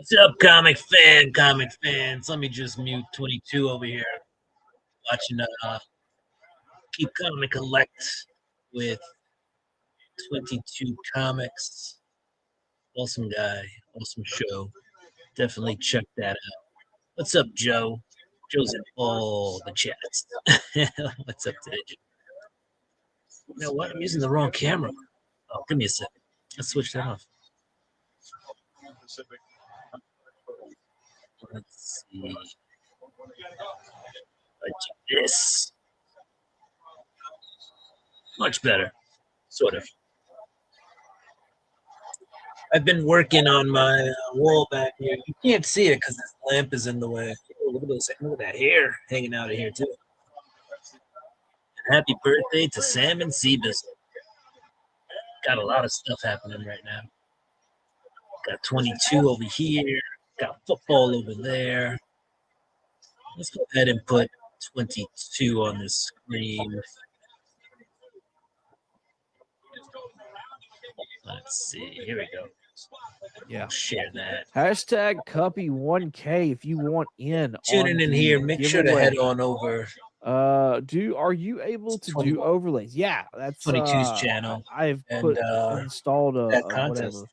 What's up, comic fans? Let me just mute 22 over here. Watching Keep Comic Collect with 22 Comics. Awesome guy, awesome show. Definitely check that out. What's up, Joe? Joe's in all the chats. What's up today, Joe? You know what? I'm using the wrong camera. Oh, give me a second. Let's switch that off. Let's see. I do this. Much better, sort of. I've been working on my wall back here. You can't see it because this lamp is in the way. Oh, look at this! Look at that hair hanging out of here too. And happy birthday to Sam and Seabus. Got a lot of stuff happening right now. Got 22 over here. Got football over there. Let's go ahead and put 22 on the screen. Let's see. Here we go. Yeah. I'll share that. Hashtag Cuppy1K if you want in. Tuning in here. Make sure to head on over. Are you able to do overlays? Yeah, that's 22's channel. I've installed that a contest. whatever.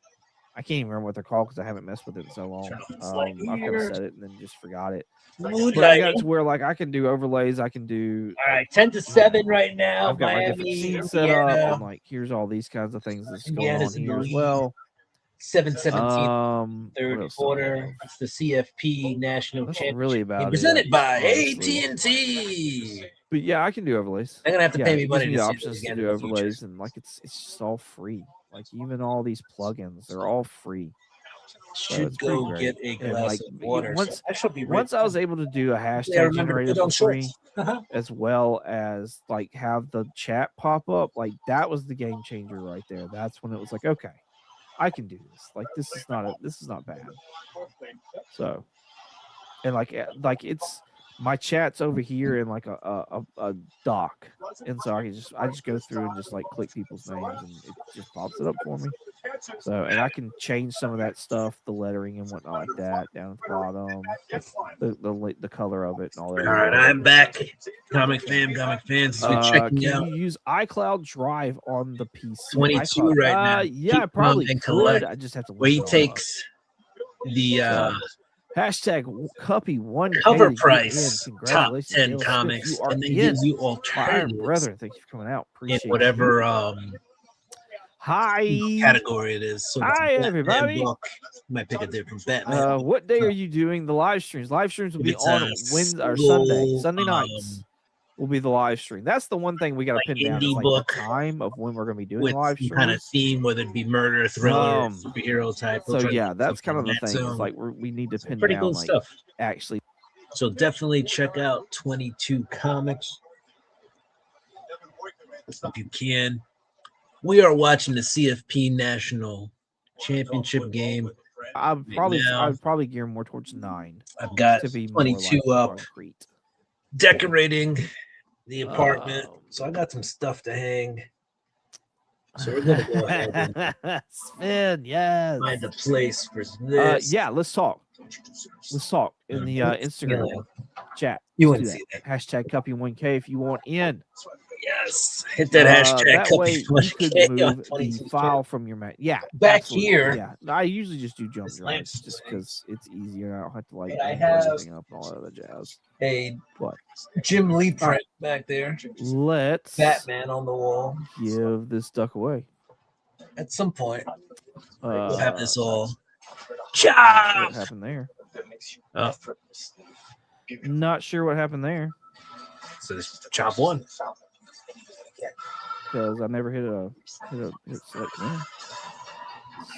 I can't even remember what they're called because I haven't messed with it in so long. I've kind of set it and then just forgot it. But I got it to where like I can do overlays. I can do. All right, 10-7 right now. I've got my different Miami, scenes set up. And like here's all these kinds of things that's going on Indiana's in here the as lead. well. 7-17 What third else do I quarter. have? It's the CFP National That's Championship. really about it, presented by honestly. AT&T. But yeah, I can do overlays. They're gonna have to Yeah, pay it me gives money me to the see options this to again do in the future. overlays, and like it's just all free. Like even all these plugins, they're all free. So Should it's pretty go great. get a And, glass like, of water. once- I should be Once I was able to do a hashtag generator for free, as well as like have the chat pop up, like that was the game changer right there. That's when it was like, okay, I can do this. Like this is not bad. So, and like it's my chat's over here in like a doc, and so I just go through and just like click people's names, and it just pops it up for me. So, and I can change some of that stuff, the lettering and whatnot like that down at the bottom, the color of it and all that. All right, I'm back. Comic fans has been checking Can out. you use iCloud Drive on the PC? 22 iCloud, right now. Yeah, I Keep probably Comic could. Collect. I just have to Where he look it all up. takes the Hashtag Cuppy1K cover to get price, in. top Congratulations, 10 Taylor Swift. comics, You are and then in. gives you My iron alternatives brethren, thank you for coming out. in Appreciate whatever Hi. category it is. So Hi, it's a Batman everybody. book. You might pick a different Batman. What day are you doing the live streams? Live streams will If be it's on a Wednesday or single, Sunday nights. Will be the live stream. That's the one thing we got to like pin down. indie Is like book the time of when we're going to be doing with live some kind of streams. theme, whether it be murder, thriller, superhero type. We'll So try to yeah, get that's something kind of in the that thing. Is zone. like we need to pin Pretty down cool like stuff. actually. So definitely check out 22 Comics if you can. We are watching the CFP National Championship game. I'd probably gear more towards 9. I've got to be 22 more up, concrete. decorating the apartment. So I got some stuff to hang. So we're gonna go ahead and Spin, yes. find a place for this. Yeah, let's talk. Let's talk in the Instagram chat. You Let's wouldn't do see that. Hashtag Cuppy1K if you want in. Yes, hit that hashtag. That way you could move the 22 file from your Mac. Yeah, back absolutely. here. Yeah, I usually just do jump This drives lamp's just because it's easier. I don't have to like I link have everything up and all that other jazz. a What? Jim Lee print back there. Let's Batman on the wall. give this duck away. At some point, we'll Uh, have this all. not sure Chop! what happened there. Oh, Not sure what happened there so this chop one. because I never hit select command.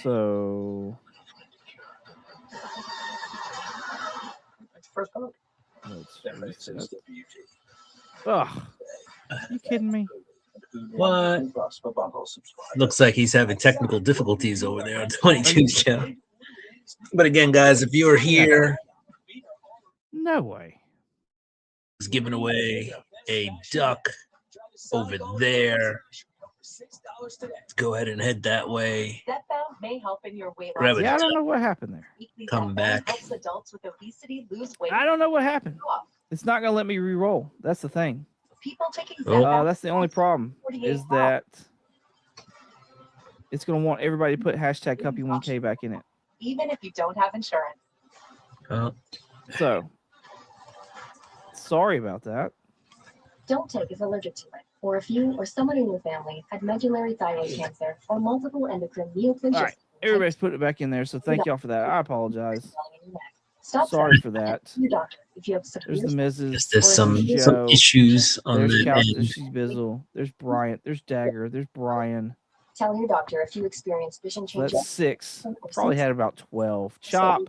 So let's reset. Ugh, you kidding me? What? Looks like he's having technical difficulties over there on 22's channel. But again, guys, if you're here, No way. he's giving away a duck over there. Let's go ahead and head that way. Stepbound may help in your weight loss. Yeah, I don't know what happened there. Come back. Helps adults with obesity lose weight. I don't know what happened. It's not gonna let me re-roll. That's the thing. People taking Zepbound That's the only problem. Is that it's gonna want everybody to put hashtag Cuppy1K back in it. Even if you don't have insurance. So sorry about that. Don't take is allergic to it, or if you or someone in your family had medullary thyroid cancer or multiple endocrine neoplasia. All right, everybody's put it back in there, so thank y'all for that. I apologize. Stop. Sorry for that. Your doctor if you have There's the Mrs. There's some issues on there's the end. There's Bizzle. There's Bryant. There's Dagger. There's Brian. Tell your doctor if you experience vision changes. That's 6. Probably had about 12. Chop.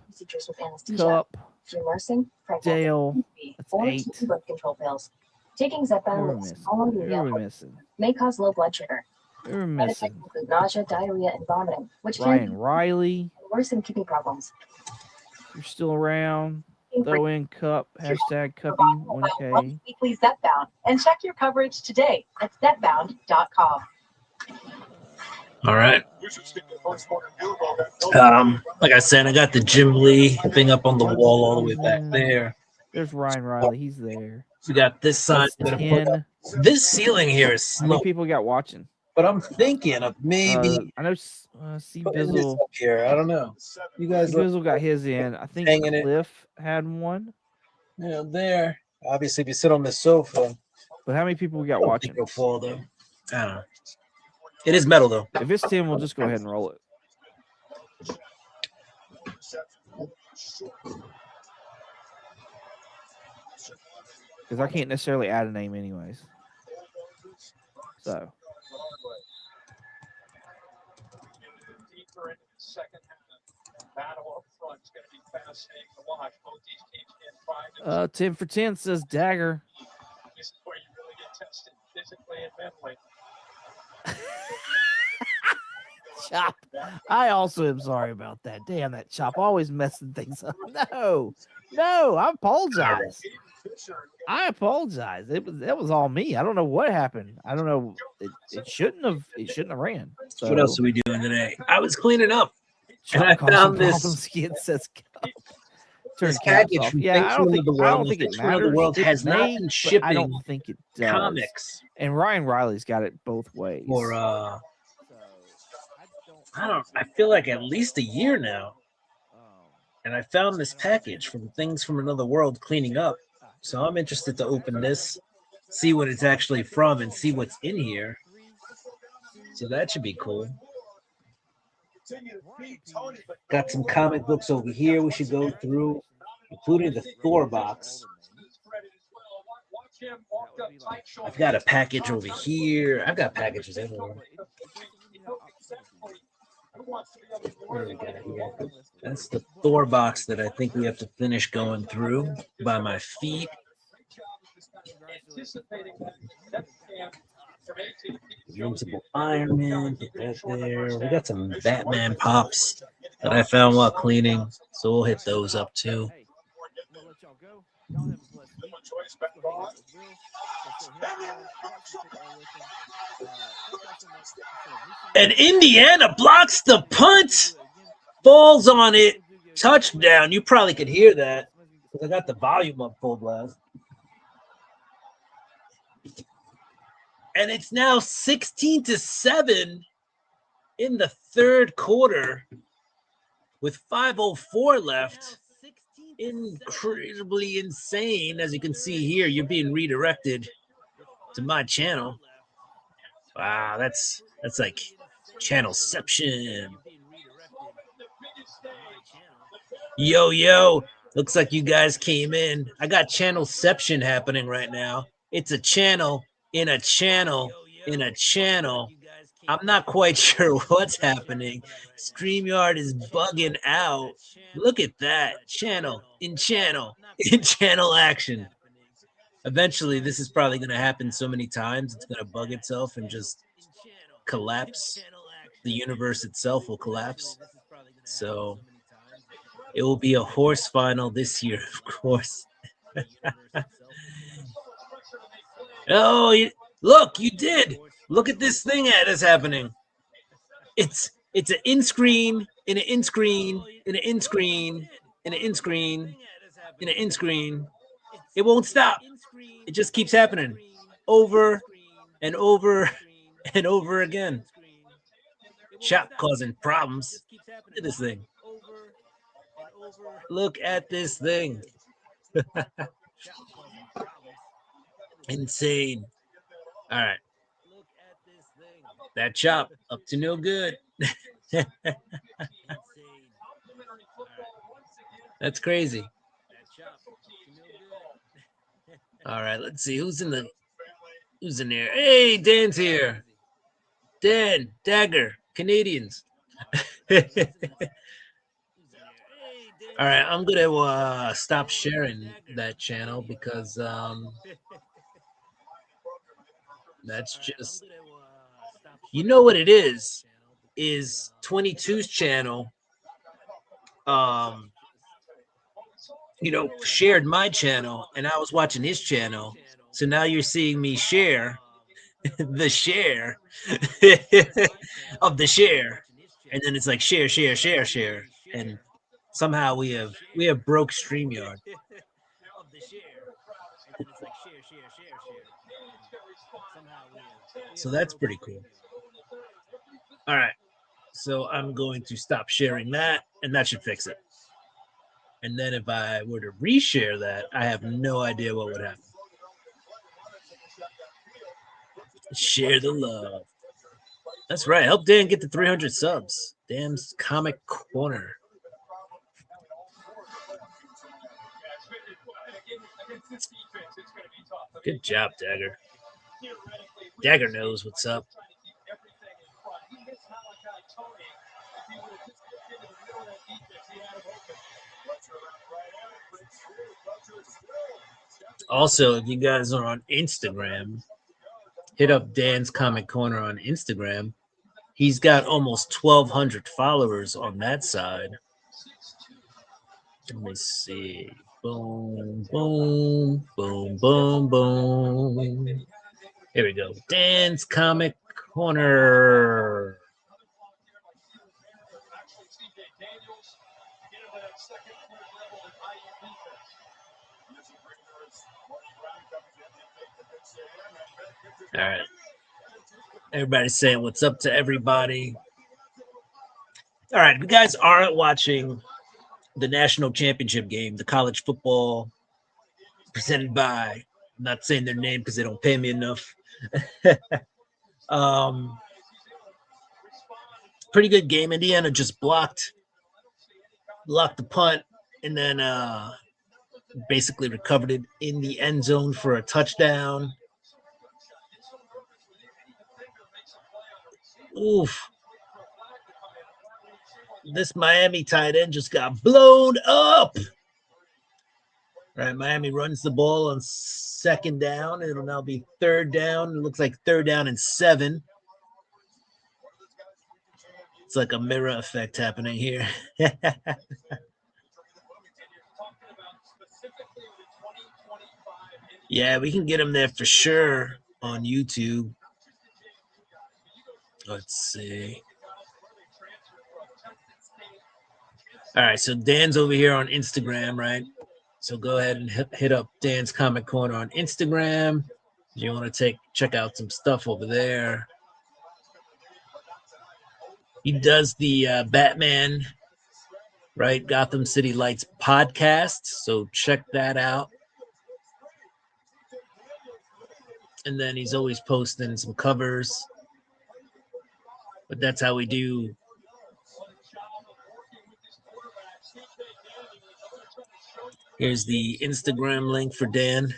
Cup. If you're nursing, Dale. That's or 8. taking birth control pills. Taking Zepbound with small ingredient may cause low blood sugar. We're Side effects missing. include nausea, diarrhea, and vomiting, which Ryan can Riley. worsen kidney problems. You're still around. Throw in Cup. Hashtag Once Cuppy1K. weekly Zepbound, and check your coverage today at Zepbound.com. All right. Like I said, I got the Jim Lee thing up on the wall all the way back there. There's Ryan Riley. He's there. We got this side. That's 10. This ceiling here is How many slow, people got watching? but I'm thinking of maybe I know C putting this Bizzle. up here. I don't know. You guys look, Bizzle got his in. I think hanging it. Cliff had one. there. Obviously, if you sit on the sofa, But how many people we got I don't watching? think it'll fall though. I don't know. It is metal though. If it's 10, we'll just go ahead and roll it. Because I can't necessarily add a name anyways. So. Deeper into the second half. Battle up front is going to be fascinating to watch. Both these teams can try to 10 for 10 says Dagger. this is where you really get tested physically and mentally. Chop. I also am sorry about that. Damn, that Chop always messing things up. No, I apologize. I apologize. That was all me. I don't know what happened. I don't know. It shouldn't have ran. So, What else are we doing today? I was cleaning up. Chop and I calls found some this- problem skin says turn This caps package off. from Yeah, Things I don't from think the I don't World. think it Things from the matters. World It has not may, been but I shipping don't think it does. comics And Ryan Riley's got it both ways. for I feel like at least a year now. And I found this package from Things from Another World cleaning up. So I'm interested to open this, see what it's actually from, and see what's in here. So that should be cool. Got some comic books over here we should go through, including the Thor box. I've got a package over here. I've got packages everywhere. What do we got here? That's the Thor box that I think we have to finish going through by my feet. Invincible Iron Man, put that there. We got some Batman pops that I found while cleaning, so we'll hit those up too. Hey, I'm gonna let y'all go. Y'all have a blessed week. And Indiana blocks the punt, falls on it, touchdown. You probably could hear that because I got the volume up full blast. And it's now 16-7 in the third quarter with 5:04 left. Incredibly insane. As you can see here, you're being redirected to my channel. Wow, that's like channelception. Yo, looks like you guys came in. I got channelception happening right now. It's a channel in a channel in a channel. I'm not quite sure what's happening. StreamYard is bugging out. Look at that. Channel in channel action. Eventually, this is probably going to happen so many times, it's going to bug itself and just collapse. The universe itself will collapse. So it will be a horse final this year, of course. Oh, look, you did. Look at this thing that is happening. It's an in screen, in an in screen, in an in screen, in an in screen, in an in screen. It won't stop. It just keeps happening over and over and over again. Shot causing problems. Look at this thing. Look at this thing. Insane. All right. That chop up to no good. That's crazy. All right, let's see who's in there. Hey, Dan's here. Dan, Dagger, Canadians. All right, I'm gonna stop sharing that channel because that's just, you know what it is 22's channel shared my channel and I was watching his channel, so now you're seeing me share the share of the share, and then it's like share, and somehow we have broke StreamYard. So that's pretty cool. All right, so I'm going to stop sharing that, and that should fix it. And then if I were to reshare that, I have no idea what would happen. Share the love. That's right. Help Dan get to 300 subs. Dan's Comic Corner. Good job, Dagger. Dagger knows what's up. Also, if you guys are on Instagram, hit up Dan's Comic Corner on Instagram. He's got almost 1,200 followers on that side. Let me see. Boom, boom, boom, boom, boom. Here we go. Dan's Comic Corner. All right. Everybody's saying what's up to everybody. All right. If you guys aren't watching the national championship game, the college football presented by, I'm not saying their name because they don't pay me enough. Pretty good game. Indiana just blocked the punt and then basically recovered it in the end zone for a touchdown. Oof. This Miami tight end just got blown up. All right, Miami runs the ball on second down. It'll now be third down. It looks like third down and 7. It's like a mirror effect happening here. Yeah, we can get him there for sure on YouTube. Let's see. All right, so Dan's over here on Instagram, right? So go ahead and hit up Dan's Comic Corner on Instagram. If you want to check out some stuff over there. He does the Batman, right? Gotham City Lights podcast. So check that out. And then he's always posting some covers. But that's how we do. Here's the Instagram link for Dan.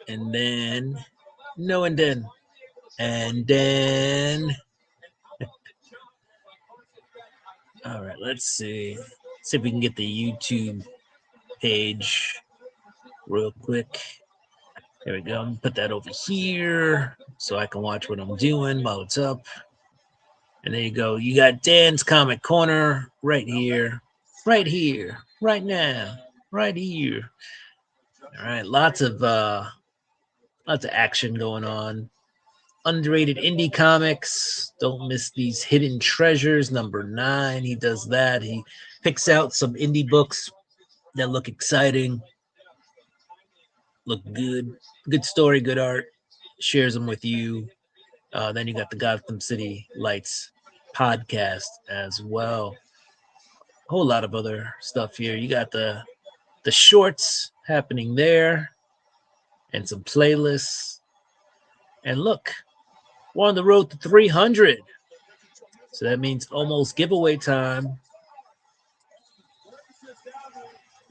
And then and then. All right, let's see. See if we can get the YouTube page real quick. There we go. I'm gonna put that over here so I can watch what I'm doing while it's up. And there you go. You got Dan's Comic Corner right here, right now, right here. All right, lots of Lots of action going on. Underrated indie comics. Don't miss these hidden treasures. Number 9. He does that. He picks out some indie books that look exciting, look good. Good story, good art. Shares them with you. Then you got the Gotham City Lights podcast as well. A whole lot of other stuff here. You got the shorts happening there and some playlists. And look, we're on the road to 300. So that means almost giveaway time.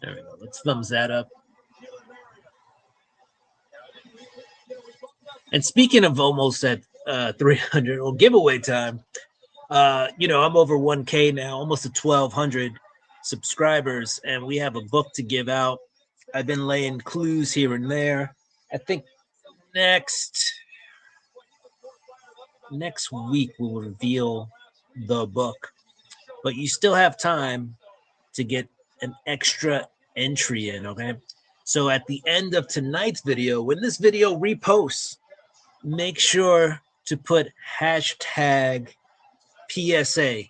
There we go. Let's thumbs that up. And speaking of almost at 300 or giveaway time, I'm over 1K now, almost to 1,200 subscribers, and we have a book to give out. I've been laying clues here and there. I think next week we will reveal the book, but you still have time to get an extra entry in, okay? So at the end of tonight's video, when this video reposts, make sure to put hashtag PSA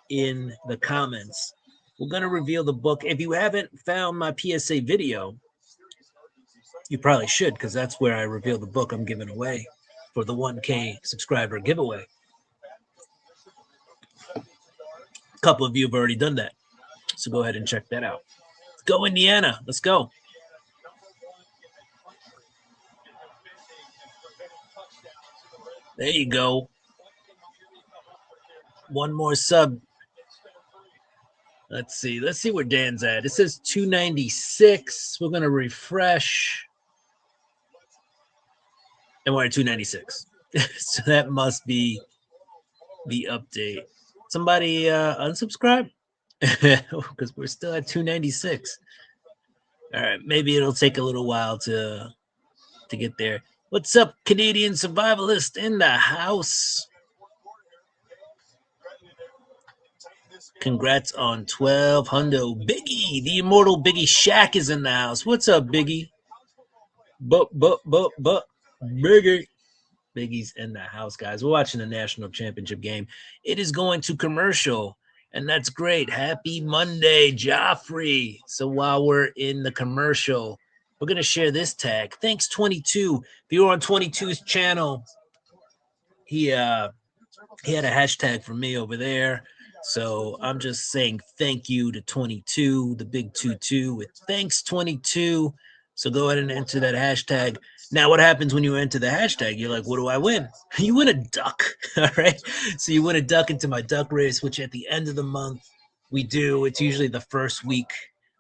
in the comments. We're going to reveal the book. If you haven't found my PSA video, you probably should, because that's where I reveal the book I'm giving away for the 1K subscriber giveaway. A couple of you have already done that, so go ahead and check that out. Let's go, Indiana. Let's go. There you go. One more sub. Let's see where Dan's at. It says 296. We're going to refresh. And we're at 296. So that must be the update. Somebody unsubscribe? Because we're still at 296. All right, maybe it'll take a little while to get there. What's up, Canadian Survivalist in the house? Congrats on 12 hundo. Biggie, the immortal Biggie Shaq is in the house. What's up, Biggie? Biggie. Biggie's in the house, guys. We're watching the national championship game. It is going to commercial, and that's great. Happy Monday, Joffrey. So while we're in the commercial, we're going to share this tag. Thanks, 22. If you're on 22's channel, he had a hashtag for me over there. So I'm just saying thank you to 22, the big 22 with thanks 22. So go ahead and enter that hashtag. Now, what happens when you enter the hashtag? You're like, what do I win? You win a duck, all right? So you win a duck into my duck race, which at the end of the month we do. It's usually the first week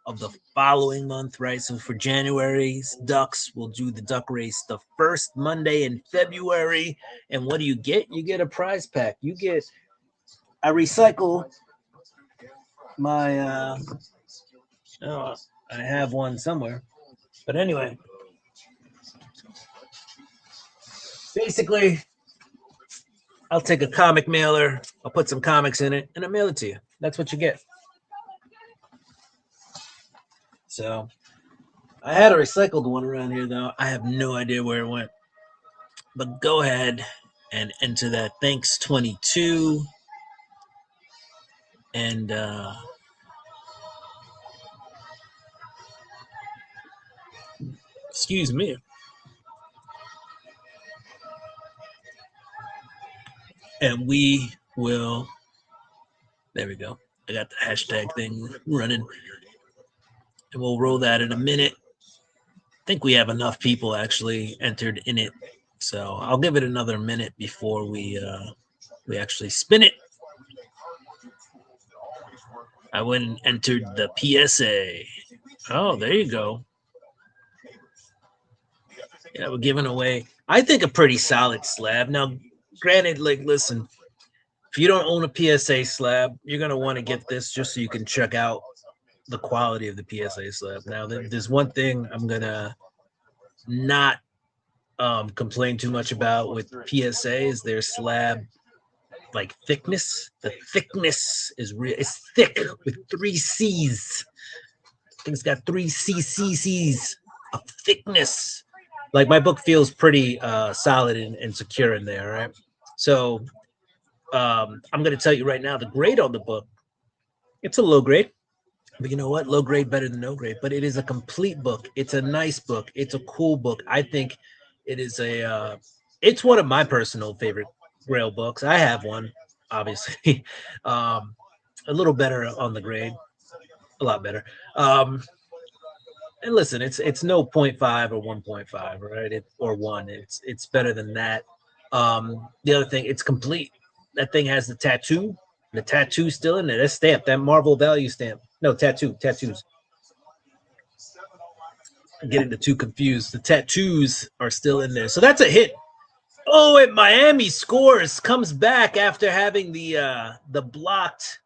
of the following month, right? So for January's ducks, we'll do the duck race the first Monday in February. And what do you get? You get a prize pack. I recycle my, I have one somewhere. But anyway, basically, I'll take a comic mailer, I'll put some comics in it, and I'll mail it to you. That's what you get. So, I had a recycled one around here, though. I have no idea where it went. But go ahead and enter that. Thanks, 22. And excuse me. And we will, there we go. I got the hashtag thing running. And we'll roll that in a minute. I think we have enough people actually entered in it. So I'll give it another minute before we actually spin it. I went and entered the PSA. Oh, there you go. Yeah, we're giving away, I think, a pretty solid slab. Now, granted, like, listen, if you don't own a PSA slab, you're going to want to get this just so you can check out the quality of the PSA slab. Now, there's one thing I'm going to not complain too much about with PSA is their slab, like, thickness. The thickness is real. It's thick with 3 C's. I think it's got 3 cc's of thickness. like my book feels pretty solid and secure in there, right? So I'm going to tell you right now, the grade on the book, it's a low grade. But you know what? Low grade better than no grade. But it is a complete book. It's a nice book. It's a cool book. I think it is it's one of my personal favorite Grail books. I have one, obviously. A little better on the grade, a lot better. And listen, it's no 0.5 or 1.5, right? Or one. It's better than that. The other thing, it's complete. That thing has the tattoo. The tattoo's still in there. That stamp, that Marvel value stamp. No, tattoos. I'm getting the two confused. The tattoos are still in there. So that's a hit. Oh, and Miami scores, comes back after having the blocked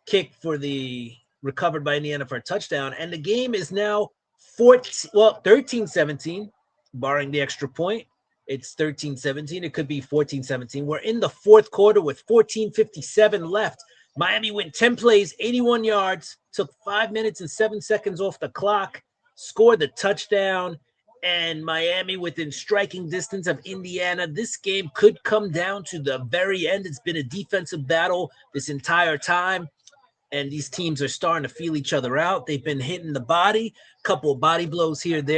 kick for the recovered by Indiana for a touchdown. And the game is now 13-17, barring the extra point. It's 13-17. It could be 14-17. We're in the fourth quarter with 14:57 left. Miami went 10 plays, 81 yards, took 5 minutes and 7 seconds off the clock, scored the touchdown, and Miami within striking distance of Indiana. This game could come down to the very end. It's been a defensive battle this entire time, and these teams are starting to feel each other out. They've been hitting the body, couple of body blows here and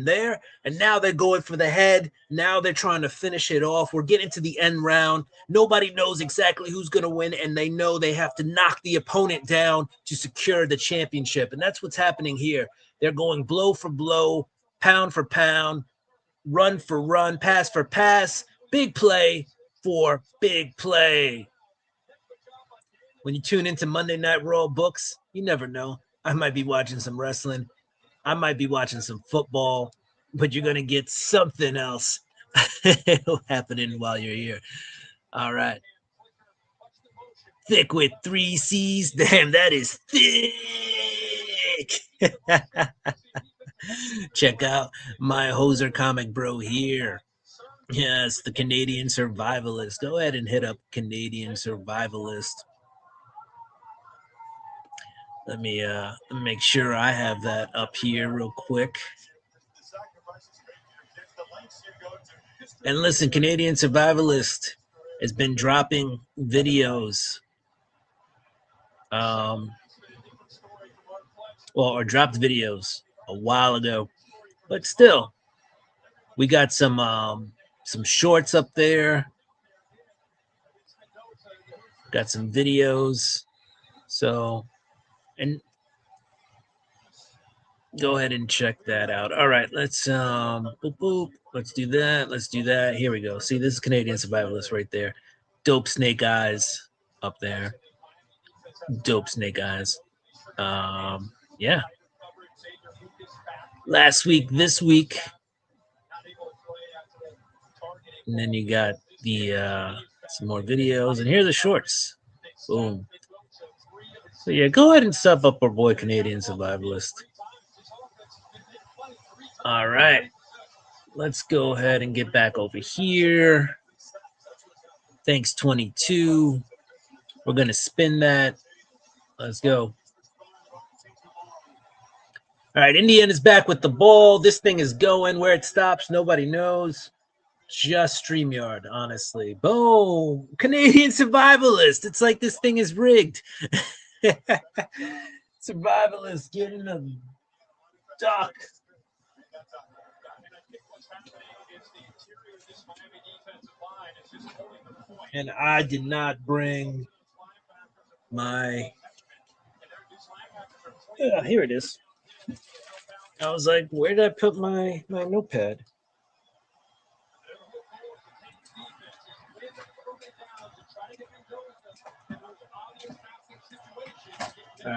there, and now they're going for the head. Now they're trying to finish it off. We're getting to the end round. Nobody knows exactly who's going to win, and they know they have to knock the opponent down to secure the championship, and that's what's happening here. They're going blow for blow, pound for pound, run for run, pass for pass, big play for big play. When you tune into Monday Night Raw books, you never know. I might be watching some wrestling. I might be watching some football, but you're going to get something else happening while you're here. All right. Thick with 3 C's. Damn, that is thick. Check out my Hoser comic bro here. Yes, the Canadian Survivalist. Go ahead and hit up Canadian Survivalist. Let me make sure I have that up here real quick. And listen, Canadian Survivalist has been dropping videos. Or dropped videos a while ago. But still, we got some shorts up there. Got some videos. So, and go ahead and check that out. All right, let's let's do that. Here we go. See, this is Canadian Survivalist right there. Dope Snake Eyes up there. Dope Snake Eyes. Yeah. Last week, this week. And then you got the some more videos, and here are the shorts. Boom. So yeah, go ahead and sub up our boy Canadian Survivalist. All right. Let's go ahead and get back over here. Thanks, 22. We're going to spin that. Let's go. All right, Indiana's back with the ball. This thing is going. Where it stops, nobody knows. Just StreamYard, honestly. Boom. Canadian Survivalist. It's like this thing is rigged. Survivalist getting a duck. And I did not bring my... here it is. I was like, where did I put my notepad?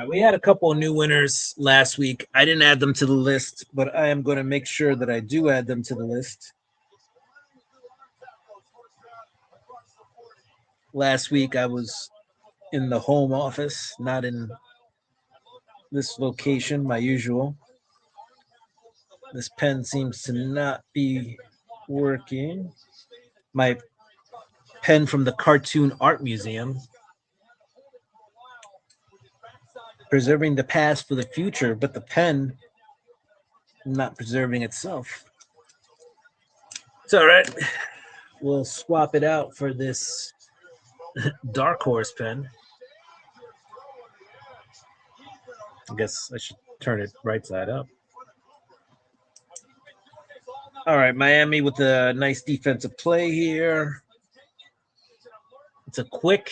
We had a couple of new winners last week. I didn't add them to the list, but I am going to make sure that I do add them to the list. Last week, I was in the home office, not in this location, my usual. This pen seems to not be working. My pen from the Cartoon Art Museum. Preserving the past for the future, but the pen not preserving itself. It's all right. We'll swap it out for this Dark Horse pen. I guess I should turn it right side up. All right, Miami with a nice defensive play here. It's a quick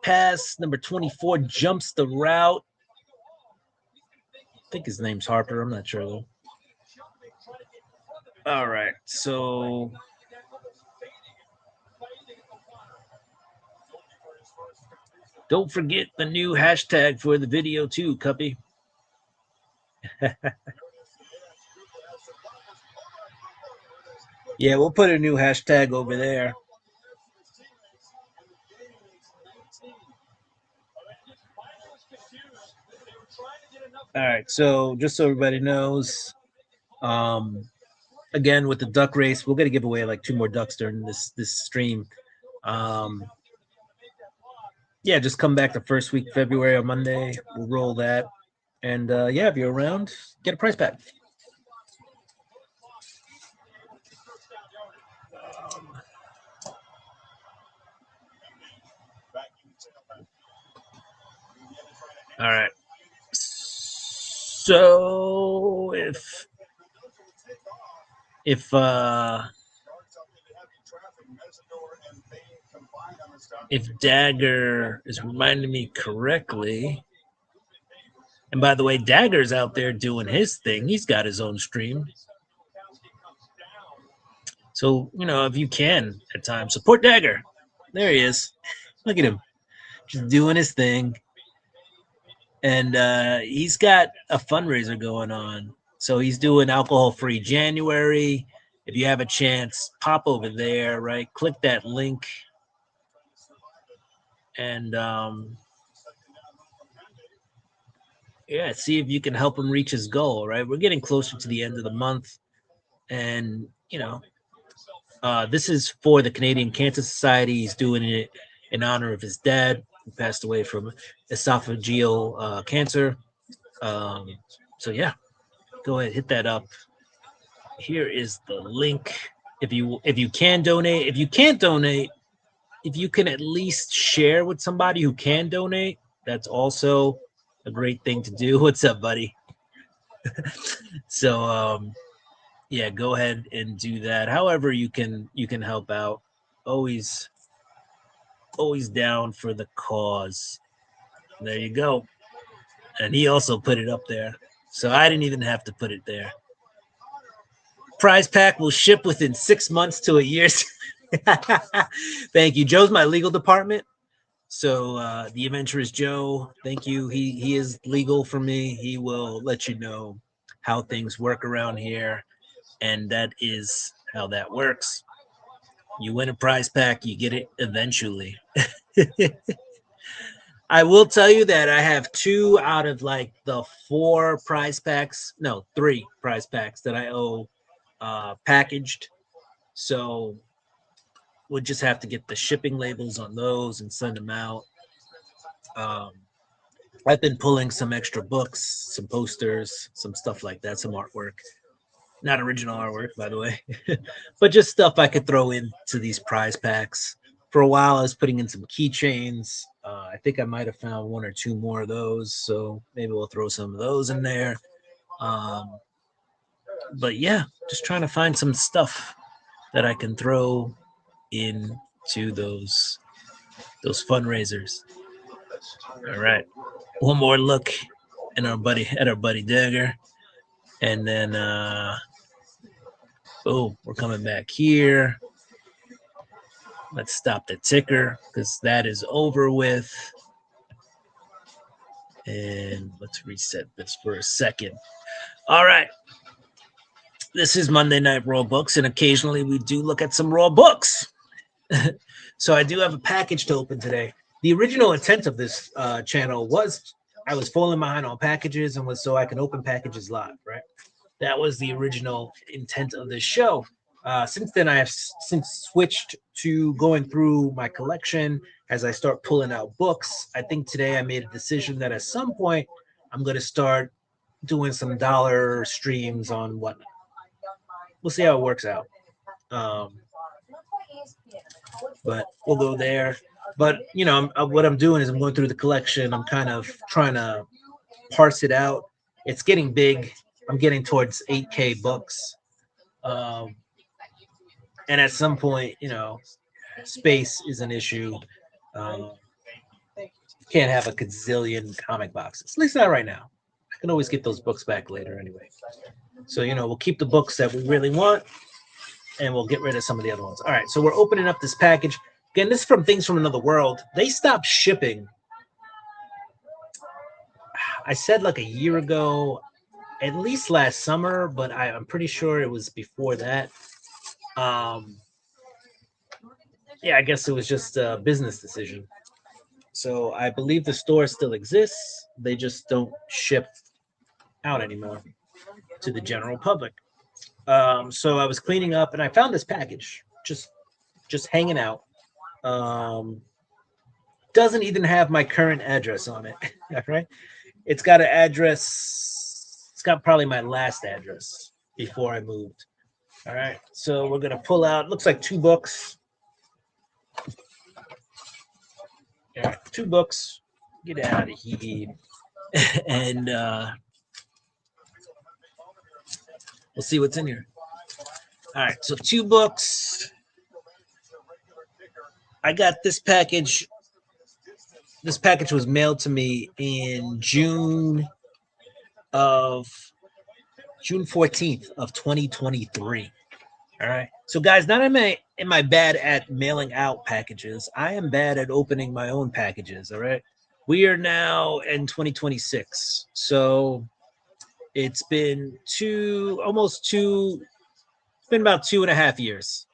pass. Number 24 jumps the route. I think his name's Harper. I'm not sure, though. All right, so don't forget the new hashtag for the video, too, Cuppy. Yeah, we'll put a new hashtag over there. All right, so just so everybody knows, again with the duck race, we're gonna give away like 2 more ducks during this stream. Yeah, just come back the first week of February on Monday. We'll roll that, and yeah, if you're around, get a prize pack. All right. So if Dagger is reminding me correctly, and by the way, Dagger's out there doing his thing. He's got his own stream. So, you know, if you can at times, support Dagger. There he is. Look at him. Just doing his thing. And he's got a fundraiser going on. So he's doing alcohol-free January. If you have a chance, pop over there, right? Click that link. And, yeah, see if you can help him reach his goal, right? We're getting closer to the end of the month. And, you know, this is for the Canadian Cancer Society. He's doing it in honor of his dad, who passed away from esophageal cancer. So yeah, go ahead, hit that up. Here is the link. If you can donate, if you can't donate, if you can at least share with somebody who can donate, that's also a great thing to do. What's up, buddy? So yeah, go ahead and do that. However you can help out. Always down for the cause. There you go. And he also put it up there. So I didn't even have to put it there. Prize pack will ship within 6 months to a year. Thank you. Joe's my legal department. So the adventurous Joe, thank you. He is legal for me. He will let you know how things work around here. And that is how that works. You win a prize pack, you get it eventually. I will tell you that I have 2 out of like the 4 prize packs, no, 3 prize packs that I owe packaged. So we'll just have to get the shipping labels on those and send them out. I've been pulling some extra books, some posters, some stuff like that, some artwork. Not original artwork, by the way, but just stuff I could throw into these prize packs. For a while, I was putting in some keychains. I think I might have found 1 or 2 more of those, so maybe we'll throw some of those in there. But yeah, just trying to find some stuff that I can throw into those fundraisers. All right, one more look at our buddy Dagger, and then boom, we're coming back here. Let's stop the ticker because that is over with. And let's reset this for a second. All right. This is Monday Night Raw Books, and occasionally we do look at some Raw books. So I do have a package to open today. The original intent of this channel was I was falling behind on packages and was so I can open packages live, right? That was the original intent of this show. Since then, I have since switched to going through my collection as I start pulling out books. I think today I made a decision that at some point I'm going to start doing some dollar streams on whatnot. we'll see how it works out. But we'll go there. But you know, what I'm doing is I'm going through the collection. I'm kind of trying to parse it out. It's getting big. I'm getting towards 8K books. And at some point, you know, space is an issue. Can't have a gazillion comic boxes, at least not right now. I can always get those books back later anyway. So, you know, we'll keep the books that we really want, and we'll get rid of some of the other ones. All right, so we're opening up this package. Again, this is from Things from Another World. They stopped shipping, I said like a year ago, at least last summer, but I'm pretty sure it was before that. Yeah, I guess it was just a business decision. So I believe the store still exists. They just don't ship out anymore to the general public. So I was cleaning up and I found this package just hanging out. Doesn't even have my current address on it. All right. It's got an address. It's got probably my last address before I moved. All right. So we're going to pull out, looks like 2 books. Yeah, 2 books. Get out of here. And we'll see what's in here. All right, so 2 books. I got this package. This package was mailed to me in June 14th of 2023. All right. So guys, not am I bad at mailing out packages. I am bad at opening my own packages. All right. We are now in 2026. So it's been it's been about 2.5 years.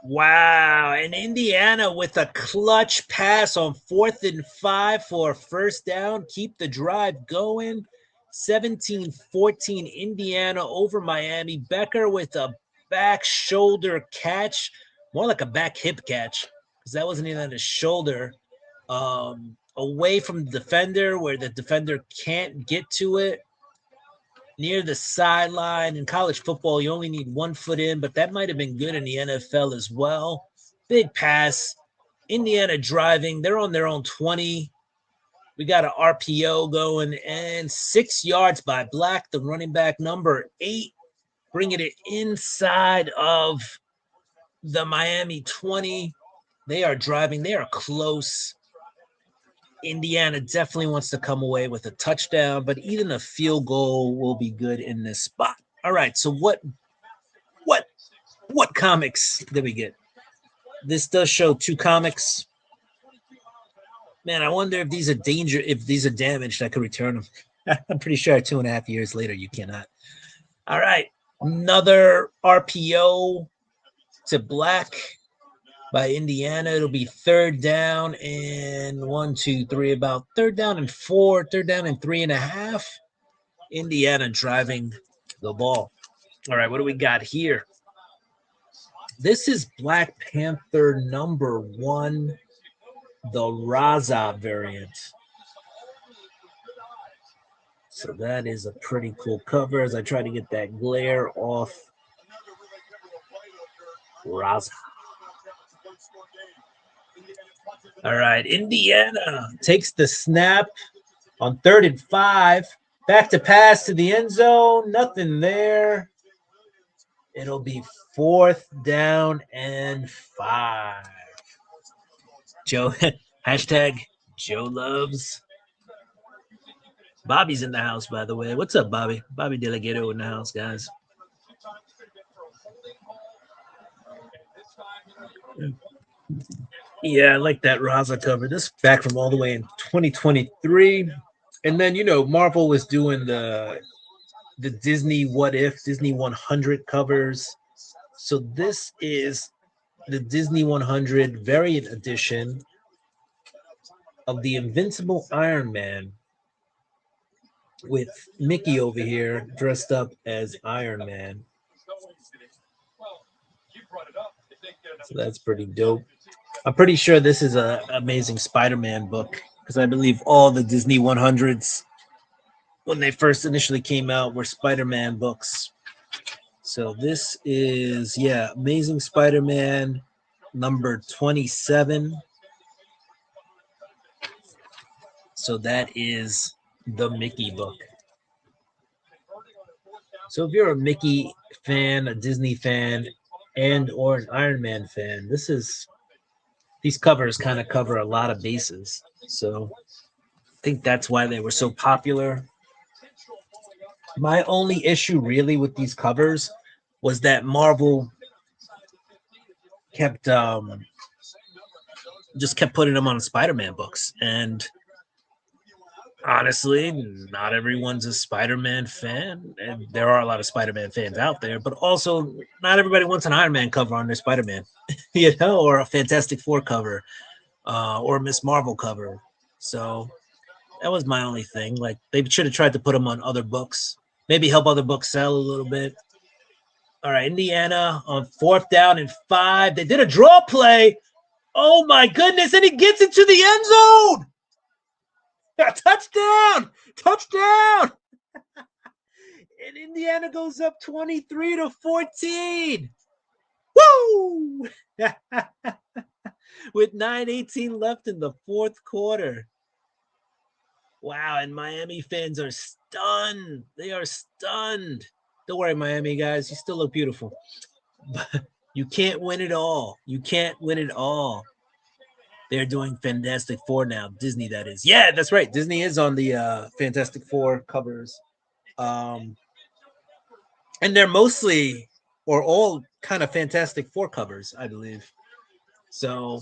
Wow. And Indiana with a clutch pass on 4th and 5 for a first down. Keep the drive going. 17-14 Indiana over Miami. Becker with a back shoulder catch, more like a back hip catch, because that wasn't even on his shoulder, away from the defender where the defender can't get to it, near the sideline. In college football, you only need 1 foot in, but that might have been good in the NFL as well. Big pass. Indiana driving. They're on their own 20. We got an RPO going, and 6 yards by Black, the running back, number 8, bringing it inside of the Miami 20. They are driving. They are close. Indiana definitely wants to come away with a touchdown, but even a field goal will be good in this spot. All right, so what comics did we get? This does show 2 comics. Man, I wonder if these are damaged, I could return them. I'm pretty sure 2.5 years later, you cannot. All right. Another RPO to Black by Indiana. It'll be 3rd down and 1, 2, 3, about 3rd down and 4, 3rd down and 3.5. Indiana driving the ball. All right. What do we got here? This is Black Panther number 1. The Raza variant. So that is a pretty cool cover as I try to get that glare off Raza. All right, Indiana takes the snap on 3rd and 5. Back to pass to the end zone. Nothing there. It'll be 4th down and 5. Joe, hashtag Joe loves. Bobby's in the house, by the way. What's up, Bobby? Bobby Delegato in the house, guys. Yeah, I like that Raza cover. This back from all the way in 2023. And then, you know, Marvel was doing the Disney What If, Disney 100 covers. So this is the Disney 100 variant edition of the Invincible Iron Man with Mickey over here dressed up as Iron Man. So that's pretty dope. I'm pretty sure this is an Amazing Spider-Man book because I believe all the Disney 100s when they first initially came out were Spider-Man books. So this is, yeah, Amazing Spider-Man number 27. So that is the Mickey book. So if you're a Mickey fan, a Disney fan, and or an Iron Man fan, these covers kind of cover a lot of bases. So I think that's why they were so popular. My only issue really with these covers was that Marvel kept just kept putting them on Spider-Man books, and honestly, not everyone's a Spider-Man fan, and there are a lot of Spider-Man fans out there, but also not everybody wants an Iron Man cover on their Spider-Man, or a Fantastic Four cover, or a Miss Marvel cover. So that was my only thing. Like, they should have tried to put them on other books, maybe help other books sell a little bit. All right, Indiana on 4th down and 5. They did a draw play. Oh my goodness, and he gets into the end zone. Touchdown! Touchdown! And Indiana goes up 23-14. Woo! With 9:18 left in the 4th quarter. Wow, and Miami fans are stunned. They are stunned. Don't worry, Miami guys, you still look beautiful. But you can't win it all. You can't win it all. They're doing Fantastic Four now. Disney, that is. Yeah, that's right. Disney is on the Fantastic Four covers. And they're mostly or all kind of Fantastic Four covers, I believe. So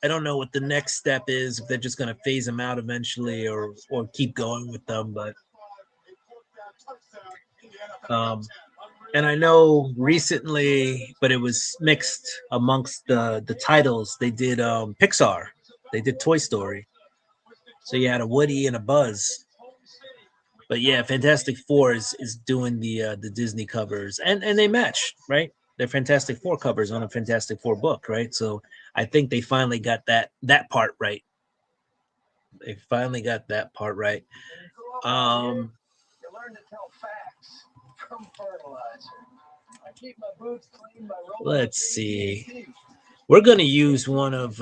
I don't know what the next step is, if they're just going to phase them out eventually or keep going with them. But and I know recently, but it was mixed amongst the titles. They did Pixar. They did Toy Story. So you had a Woody and a Buzz. But yeah, Fantastic Four is doing the Disney covers, and they match, right? They're Fantastic Four covers on a Fantastic Four book, right? So I think they finally got that part right. They finally got that part right. You learn to tell facts from fertilizer. I keep my boots clean by rolling. Let's see. We're gonna use one of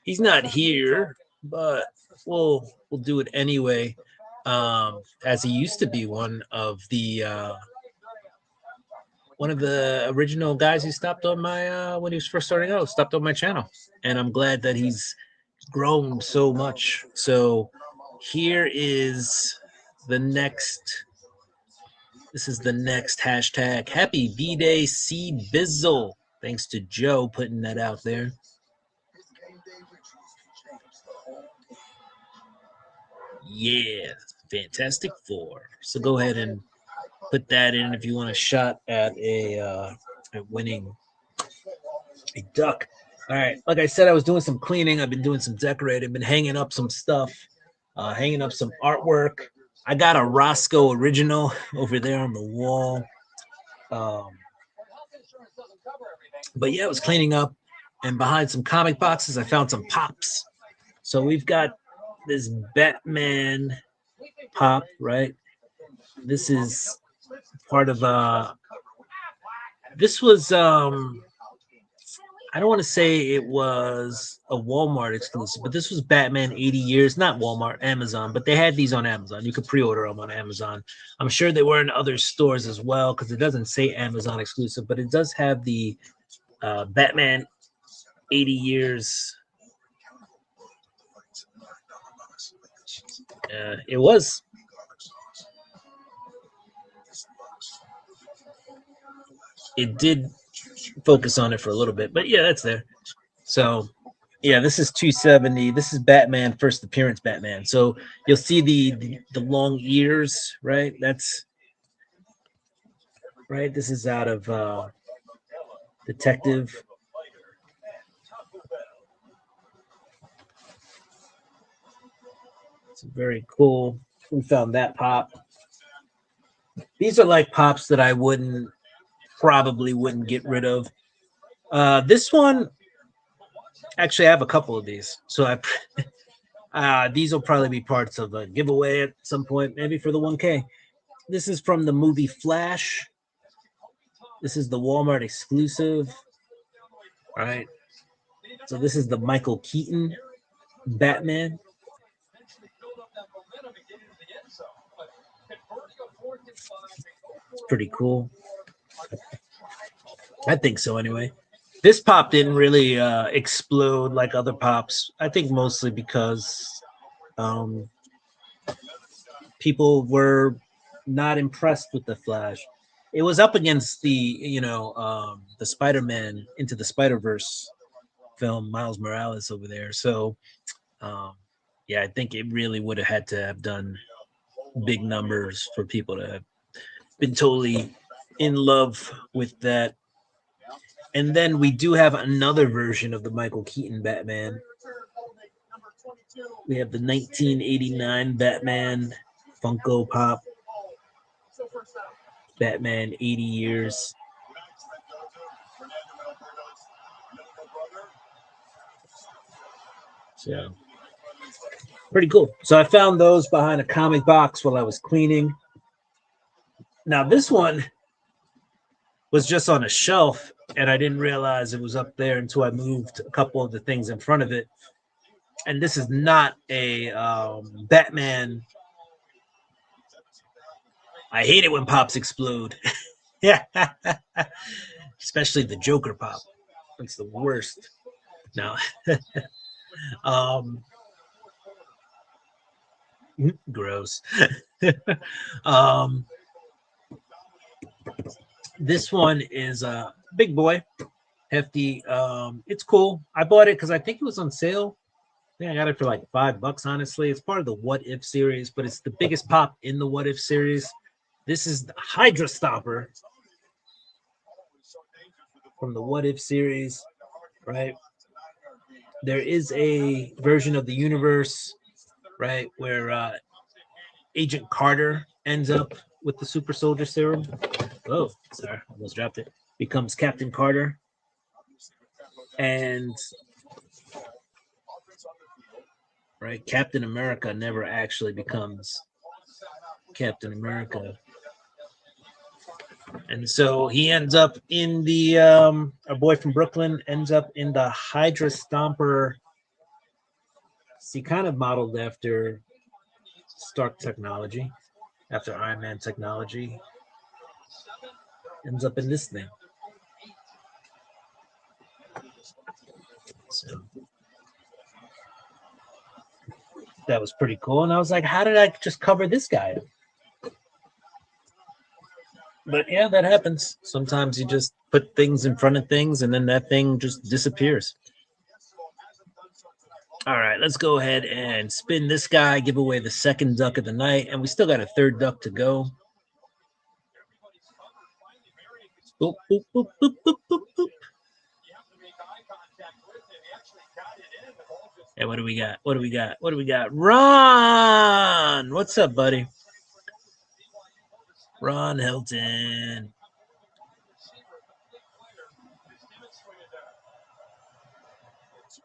he's not here, but we'll do it anyway. As he used to be one of the original guys who stopped on my when he was first starting out, stopped on my channel, and I'm glad that he's grown so much. So here is the next. This is the next hashtag. Happy B-Day, C Bizzle. Thanks to Joe putting that out there. Yeah, Fantastic Four. So go ahead and put that in if you want a shot at at winning a duck. All right, like I said, I was doing some cleaning. I've been doing some decorating. Been hanging up some stuff, hanging up some artwork. I got a Roscoe original over there on the wall. But yeah, I was cleaning up, and behind some comic boxes, I found some pops. So we've got this Batman pop, right? This is part of this was I don't want to say it was a Walmart exclusive, but this was Batman 80 Years, not Walmart, Amazon, but they had these on Amazon. You could pre-order them on Amazon. I'm sure they were in other stores as well, because it doesn't say Amazon exclusive, but it does have the Batman 80 Years. It was. It did focus on it for a little bit, but yeah, that's there. So yeah, this is 270. This is Batman first appearance Batman. So you'll see the long ears, right? That's right. This is out of Detective. It's very cool. We found that pop. These are like pops that I probably wouldn't get rid of. This one, actually, I have a couple of these. So these will probably be parts of a giveaway at some point, maybe for the 1K. This is from the movie Flash. This is the Walmart exclusive. All right. So this is the Michael Keaton Batman. It's pretty cool. I think so anyway. This pop didn't really explode like other pops. I think mostly because people were not impressed with the Flash. It was up against the the Spider-Man Into the Spider-Verse film, Miles Morales over there. So yeah, I think it really would have had to have done big numbers for people to have been totally in love with that. And then we do have another version of the Michael Keaton Batman. We have the 1989 Batman Funko Pop. Batman 80 years. So pretty cool. So I found those behind a comic box while I was cleaning. Now this one was just on a shelf, and I didn't realize it was up there until I moved a couple of the things in front of it. And this is not a Batman. I hate it when pops explode. Yeah, especially the Joker pop. It's the worst. No. Gross. This one is a big boy, hefty. It's cool. I bought it because I think it was on sale. I think I got it for like $5, honestly. It's part of the What If series, but it's the biggest pop in the What If series. This is the Hydra Stomper from the What If series, right? There is a version of the universe, right, where Agent Carter ends up with the super soldier serum. Oh, sorry, almost dropped it. Becomes Captain Carter. And right, Captain America never actually becomes Captain America. And so he ends up in the our boy from Brooklyn ends up in the Hydra Stomper. See, kind of modeled after Stark technology, after Iron Man technology. Ends up in this thing. So that was pretty cool. And I was like, how did I just cover this guy? But yeah, that happens. Sometimes you just put things in front of things and then that thing just disappears. All right, let's go ahead and spin this guy, give away the second duck of the night, and we still got a third duck to go. Boop, boop, boop, boop, boop, boop, boop. Hey, what do we got? What do we got? What do we got? Ron! What's up, buddy? Ron Hilton.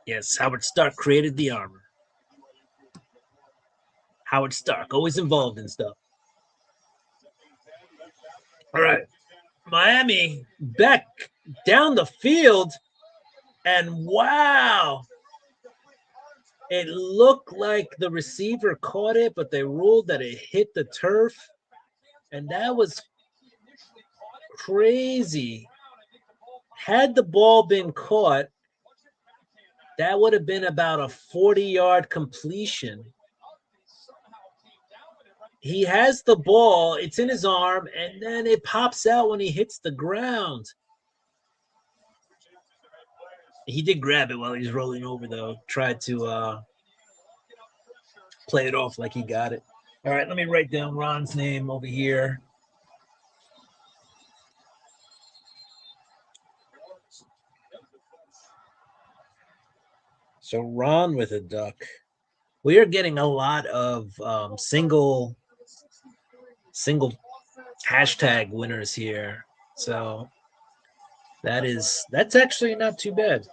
Yes, Howard Stark created the armor. Howard Stark, always involved in stuff. All right. Miami back down the field. And wow. It looked like the receiver caught it, but they ruled that it hit the turf. And that was crazy. Had the ball been caught, that would have been about a 40-yard completion. He has the ball, it's in his arm, and then it pops out when he hits the ground. He did grab it while he was rolling over, though. Tried to play it off like he got it. All right, let me write down Ron's name over here. So Ron with a duck. We are getting a lot of single hashtag winners here. So that's actually not too bad.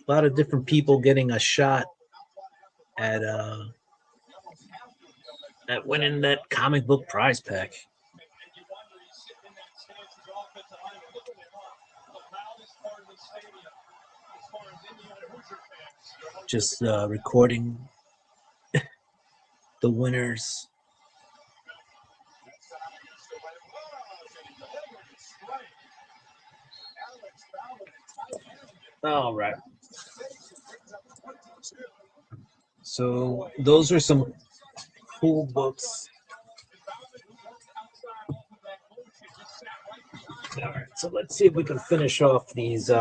A lot of different people getting a shot at at winning that comic book prize pack. Just recording the winners. All right. So those are some cool books. All right. So let's see if we can finish off these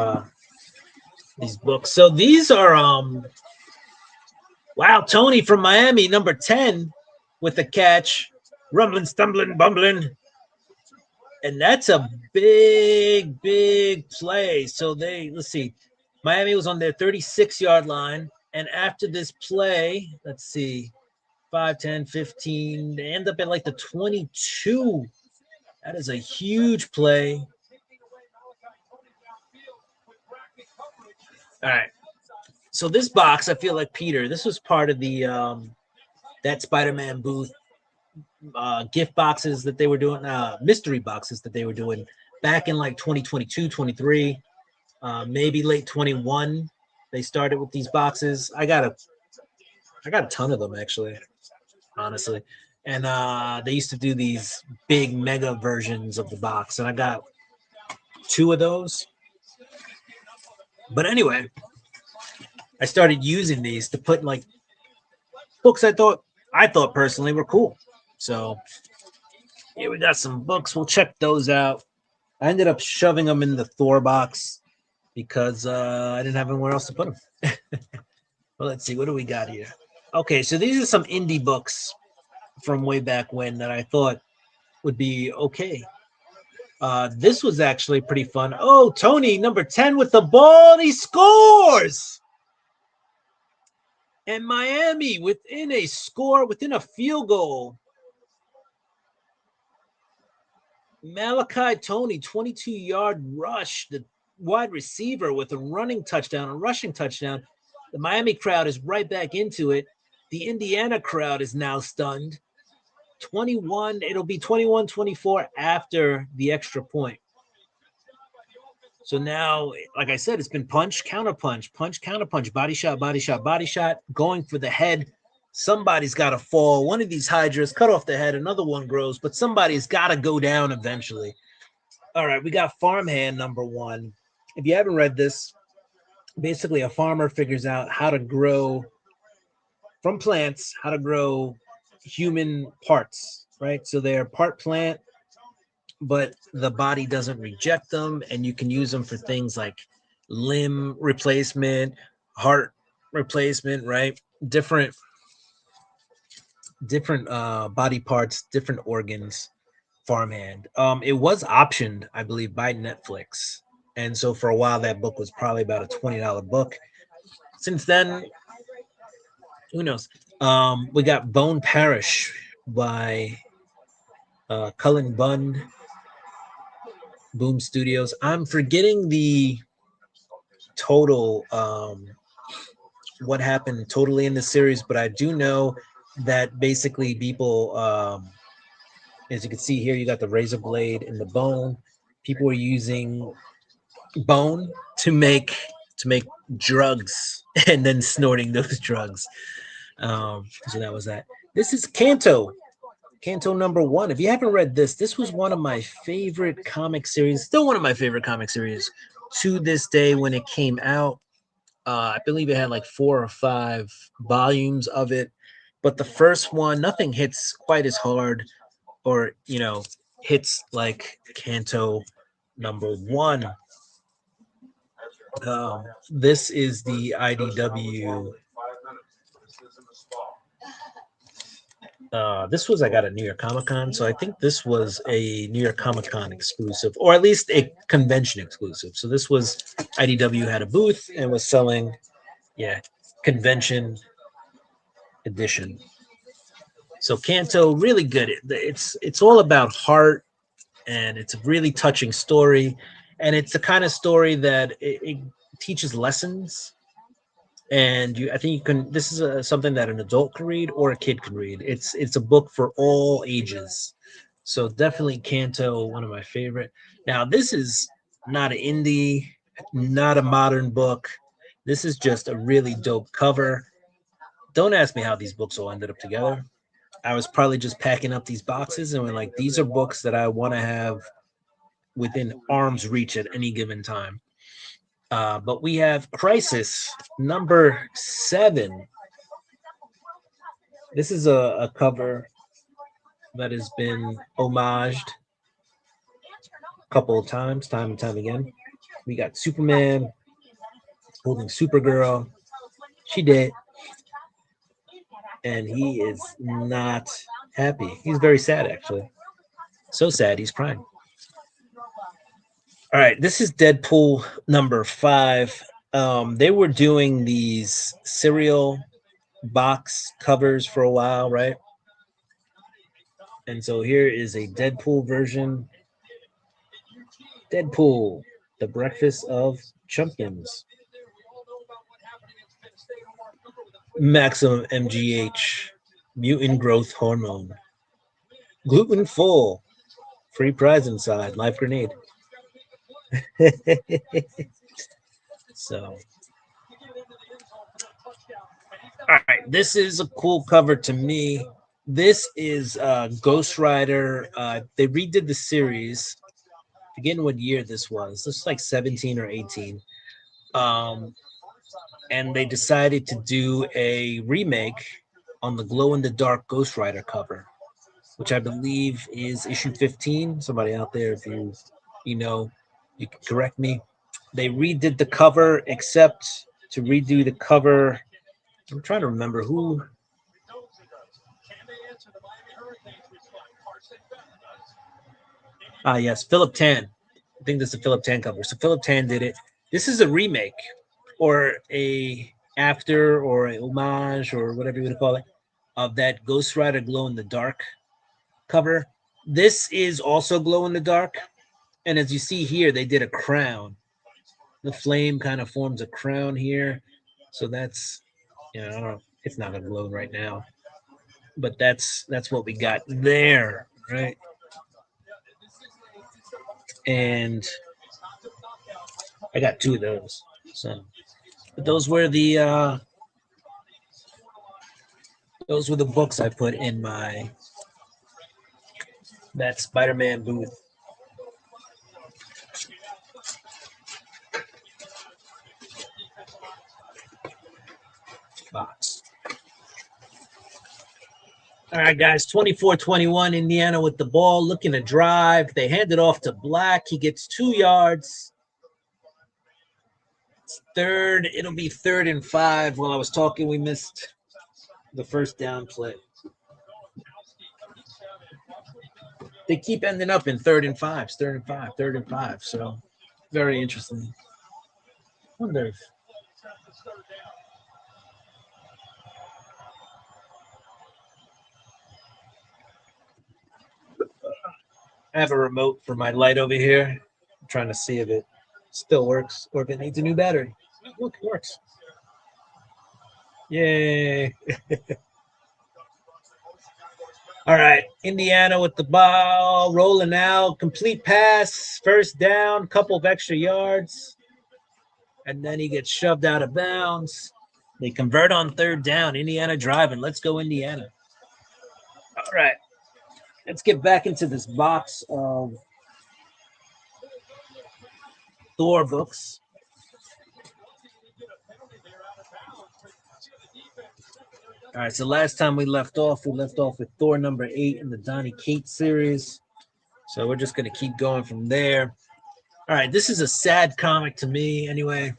books. So these are wow, Tony from Miami, number 10 with the catch. Rumbling, stumbling, bumbling. And that's a big, big play. So let's see. Miami was on their 36-yard line. And after this play, let's see, 5, 10, 15, they end up at like the 22. That is a huge play. All right. So this box, I feel like, Peter, this was part of the that Spider-Man booth gift boxes that they were doing, mystery boxes that they were doing back in like 2022, 23, maybe late 21. They started with these boxes. I got a ton of them, actually, honestly. And they used to do these big mega versions of the box, and I got 2 of those. But anyway, I started using these to put like books I thought personally were cool. So here we got some books. We'll check those out. I ended up shoving them in the Thor box because I didn't have anywhere else to put them. Well, let's see. What do we got here? Okay, so these are some indie books from way back when that I thought would be okay. This was actually pretty fun. Oh, Tony, number 10 with the ball. He scores! And Miami within a field goal. Malachi Tony, 22-yard rush, the wide receiver with a rushing touchdown. The Miami crowd is right back into it. The Indiana crowd is now stunned. 21, it'll be 21-24 after the extra point. So now, like I said, it's been punch, counter punch, body shot, going for the head. Somebody's got to fall. One of these Hydras cut off the head. Another one grows, but somebody's got to go down eventually. All right, we got Farmhand number 1. If you haven't read this, basically a farmer figures out how to grow from plants, how to grow human parts, right? So they're part plant, but the body doesn't reject them, and you can use them for things like limb replacement, heart replacement, right? Different body parts, different organs. Farmhand. It was optioned, I believe, by Netflix, and so for a while that book was probably about a $20 book. Since then, who knows? We got Bone Parish by Cullen Bunn, Boom Studios. I'm forgetting the total what happened totally in the series, but I do know that basically people, as you can see here, you got the razor blade and the bone. People were using bone to make drugs and then snorting those drugs. So that was that. This is Kanto number 1. If you haven't read this was one of my favorite comic series, still one of my favorite comic series to this day when it came out. I believe it had like 4 or 5 volumes of it, but the first one, nothing hits quite as hard or, hits like Kanto number 1. This is the IDW. This was I got at New York Comic Con, so I think this was a New York Comic Con exclusive, or at least a convention exclusive. So this was IDW had a booth and was selling, convention edition. So Kanto, really good. It's all about heart, and it's a really touching story, and it's the kind of story that it teaches lessons and I think you can. This is something that an adult can read or a kid can read. It's a book for all ages, so definitely Kanto, one of my favorite. Now this is not an indie, not a modern book. This is just a really dope cover. Don't ask me how these books all ended up together. I was probably just packing up these boxes and were like, these are books that I want to have within arm's reach at any given time. But we have Crisis number 7. This is a cover that has been homaged a couple of times, time and time again. We got Superman holding Supergirl. She did. And he is not happy. He's very sad, actually. So sad, he's crying. All right, this is Deadpool number 5. They were doing these cereal box covers for a while, right? And so here is a Deadpool version. Deadpool, the breakfast of chumpkins. Maximum MGH, mutant growth hormone. Gluten full, free prize inside, life grenade. So, all right, this is a cool cover to me. This is Ghost Rider. They redid the series. Forgetting what year this was. This is like 17 or 18. And they decided to do a remake on the glow-in-the-dark Ghost Rider cover, which I believe is issue 15. Somebody out there, if you know, you can correct me. They redid the cover, except to redo the cover. I'm trying to remember who. Yes, Philip Tan. I think this is a Philip Tan cover. So Philip Tan did it. This is a remake or a after or a homage or whatever you would call it of that Ghost Rider glow in the dark cover. This is also glow in the dark. And as you see here, they did a crown. The flame kind of forms a crown here. So that's, I don't know. It's not going to glow right now. But that's what we got there, right? And I got 2 of those. So, but those were the books I put in that Spider-Man booth. Box. All right, guys, 24-21, Indiana with the ball, looking to drive. They hand it off to Black. He gets 2 yards. It's third. It'll be 3rd and 5. While I was talking, we missed the first down play. They keep ending up in 3rd and 5s, 3rd and 5, 3rd and 5. So very interesting. I wonder if I have a remote for my light over here. I'm trying to see if it still works or if it needs a new battery. Look, it works. Yay. All right, Indiana with the ball, rolling out, complete pass, first down, couple of extra yards, and then he gets shoved out of bounds. They convert on 3rd down. Indiana driving. Let's go, Indiana. All right, let's get back into this box of Thor books. All right, so last time we left off with Thor number 8 in the Donny Cates series. So we're just going to keep going from there. All right, this is a sad comic to me anyway.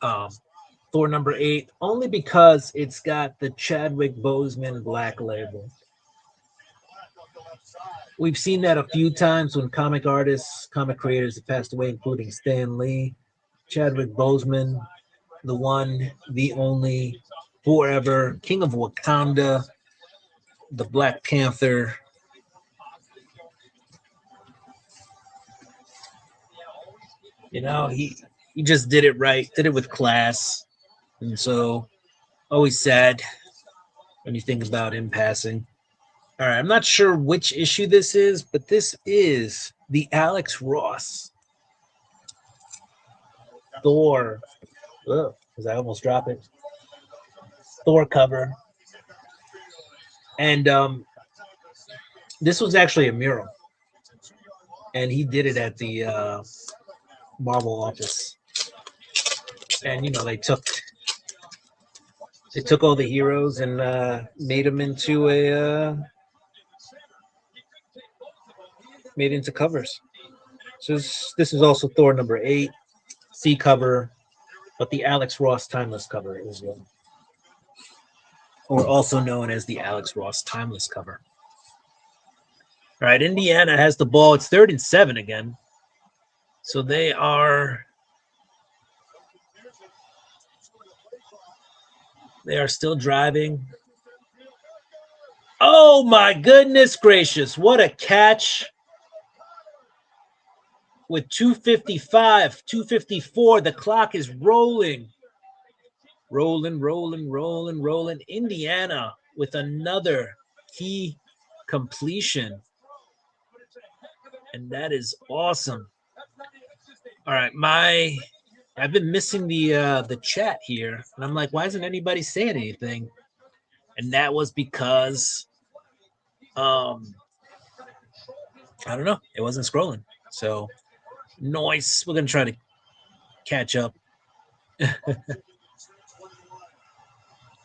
Thor number 8, only because it's got the Chadwick Boseman black label. We've seen that a few times when comic artists, comic creators have passed away, including Stan Lee, Chadwick Boseman, the one, the only, forever, King of Wakanda, the Black Panther. You know, he just did it right, did it with class. And so always sad when you think about him passing. All right, I'm not sure which issue this is, but this is the Alex Ross Thor. Because I almost dropped it. Thor cover. And this was actually a mural. And he did it at the Marvel office. And, they took all the heroes and made them into made into covers. So this is also Thor number 8, C cover, but the Alex Ross Timeless cover as well, or also known as the Alex Ross Timeless cover. All right, Indiana has the ball. It's 3rd and 7 again. So they are still driving. Oh my goodness gracious, what a catch. With 2:55, 2:54, the clock is rolling. Rolling. Indiana with another key completion. And that is awesome. All right, I've been missing the chat here. And I'm like, why isn't anybody saying anything? And that was because I don't know. It wasn't scrolling. So noise. We're going to try to catch up.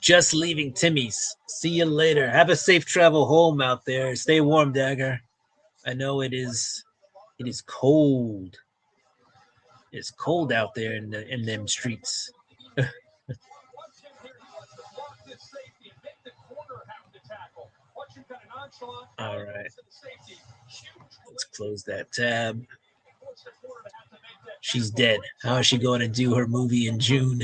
Just leaving Timmy's. See you later. Have a safe travel home out there. Stay warm, Dagger. I know it is cold. It's cold out there in them streets. All right. Let's close that tab. She's dead. How is she going to do her movie in June?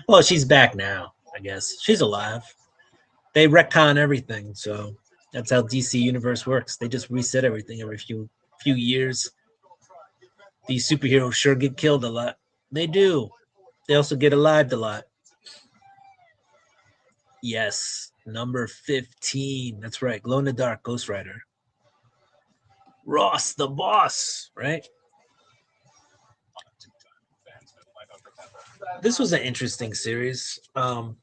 Well, she's back now, I guess. She's alive. They retcon everything, so that's how DC Universe works. They just reset everything every few years. These superheroes sure get killed a lot. They do. They also get alive a lot. Yes, number 15. That's right. Glow in the Dark, Ghost Rider. Ross, the boss, right? This was an interesting series. Right?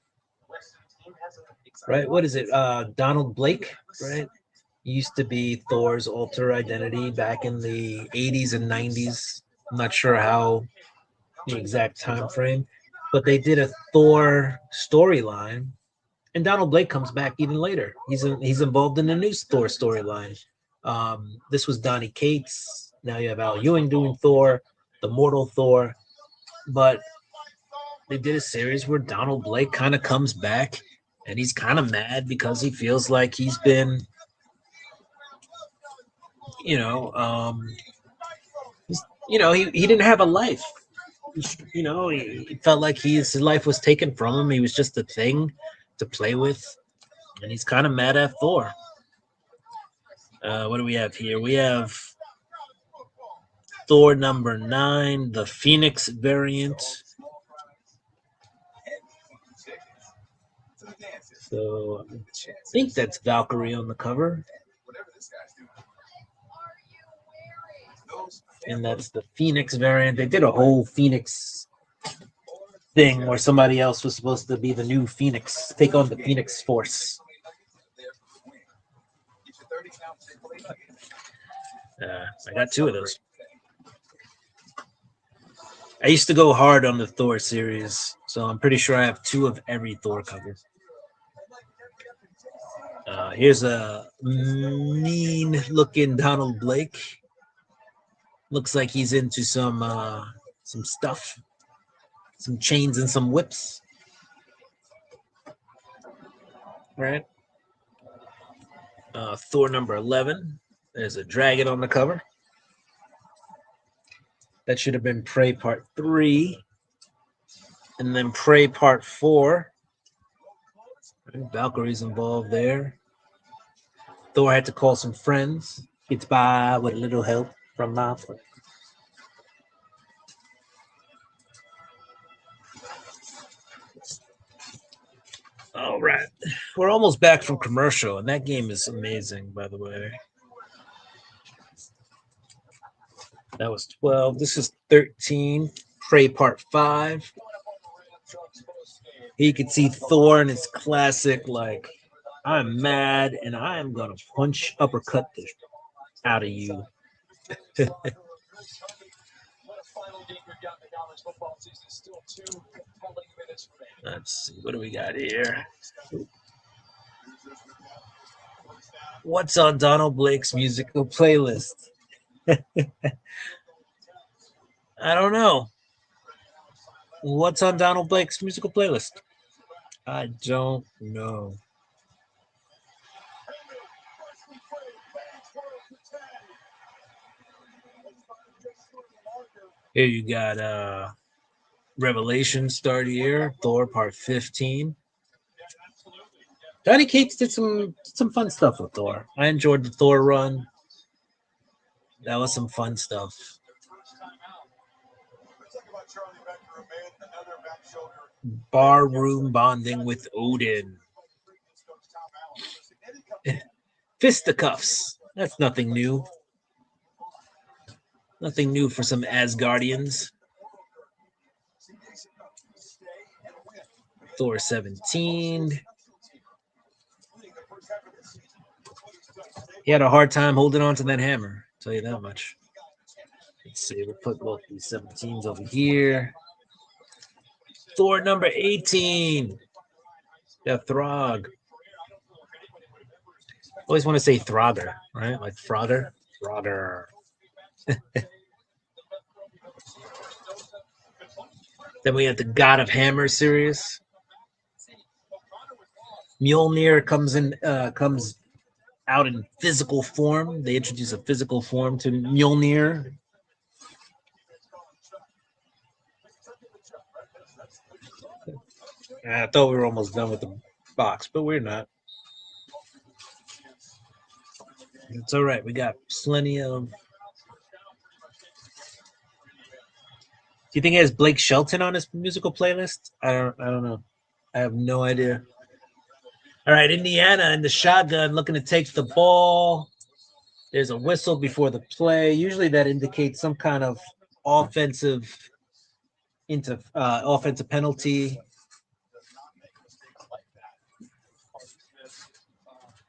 What is it? Donald Blake, right? Used to be Thor's alter identity back in the 80s and 90s. I'm not sure how the exact time frame, but they did a Thor storyline, and Donald Blake comes back even later. He's involved in the new Thor storyline. This was Donny Cates. Now you have Al Ewing doing Thor, the mortal Thor, but they did a series where Donald Blake kind of comes back, and he's kind of mad because he feels like he's been, he didn't have a life. He felt like his life was taken from him. He was just a thing to play with, and he's kind of mad at Thor. What do we have here? We have Thor number 9, the Phoenix variant. So I think that's Valkyrie on the cover. And that's the Phoenix variant. They did a whole Phoenix thing where somebody else was supposed to be the new Phoenix, take on the Phoenix Force. I got 2 of those. I used to go hard on the Thor series, so I'm pretty sure I have 2 of every Thor cover. Here's a mean-looking Donald Blake. Looks like he's into some stuff, some chains and some whips. Right. Thor number 11. There's a dragon on the cover. That should have been Prey Part 3. And then Prey Part 4. Valkyrie's involved there. Thor had to call some friends. Gets by with a little help from my friend. All right. We're almost back from commercial, and that game is amazing, by the way. That was 12. This is 13. Prey Part 5. Here you can see Thor in his classic, like, I'm mad, and I am going to punch, uppercut this out of you. Let's see. What do we got here? What's on Donald Blake's musical playlist? I don't know. What's on Donald Blake's musical playlist? I don't know. Here you got Revelation start here, Thor Part 15. Donny Cates did some fun stuff with Thor. I enjoyed the Thor run. That was some fun stuff. Barroom bonding with Odin. Fisticuffs. That's nothing new. Nothing new for some Asgardians. Thor 17. He had a hard time holding on to that hammer, I'll tell you that much. Let's see, we'll put both these 17s over here. Thor number 18. Yeah, Throg. Always want to say Throgger, right? Like Frogger. Frogger. Then we have the God of Hammer series. Mjolnir comes out in physical form. They introduce a physical form to Mjolnir. I thought we were almost done with the box, but we're not. It's all right. We got plenty of. Do you think he has Blake Shelton on his musical playlist? I don't know. I have no idea. All right, Indiana in the shotgun looking to take the ball. There's a whistle before the play. Usually that indicates some kind of offensive penalty.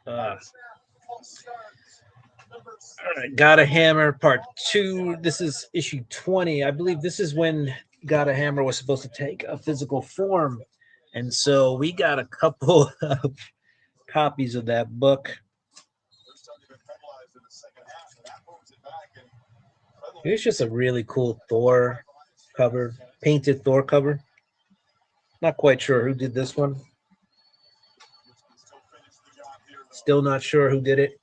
All right, Gotta Hammer Part 2. This is issue 20. I believe this is when Gotta Hammer was supposed to take a physical form. And so we got a couple of copies of that book. It's just a really cool Thor cover, painted Thor cover. Not quite sure who did this one. Still not sure who did it.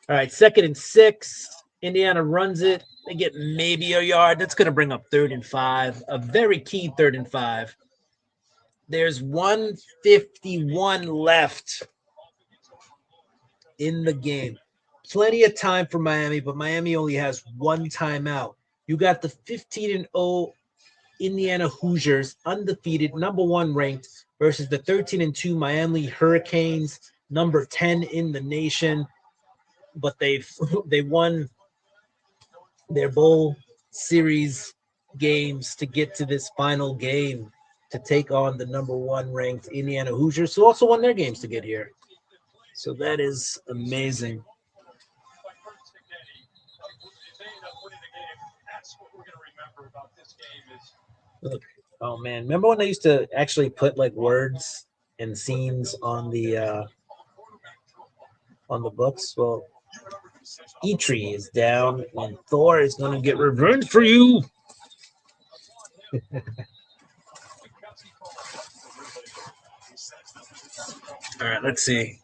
All right, 2nd and 6. Indiana runs it. They get maybe a yard. That's going to bring up 3rd and 5. A very key 3rd and 5. There's 1:51 left in the game. Plenty of time for Miami, but Miami only has one timeout. You got the 15-0 Indiana Hoosiers, undefeated, number 1 ranked, versus the 13-2 Miami Hurricanes, number 10 in the nation. But they won their bowl series games to get to this final game to take on the number 1 ranked Indiana Hoosiers, who also won their games to get here. So that is amazing. Look, oh man, remember when they used to actually put like words and scenes on the books? Well, Eitri is down, and Thor is going to get revenge for you. All right, let's see.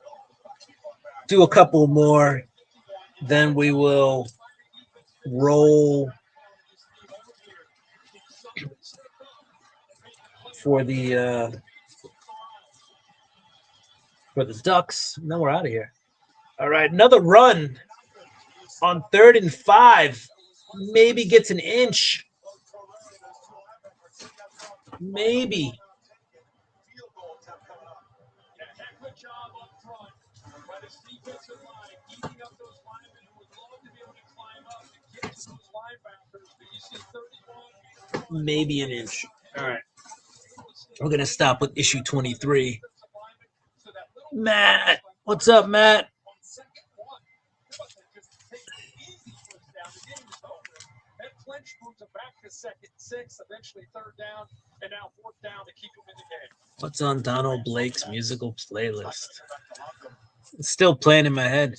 Do a couple more, then we will roll for the Ducks, and then we're out of here. All right, another run On 3rd and 5, maybe gets an inch. Maybe. Maybe an inch. All right. We're going to stop with issue 23. Matt. What's up, Matt? Clinch moves it back to 2nd and 6, eventually 3rd down, and now 4th down to keep him in the game. What's on Donald Blake's musical playlist? It's still playing in my head.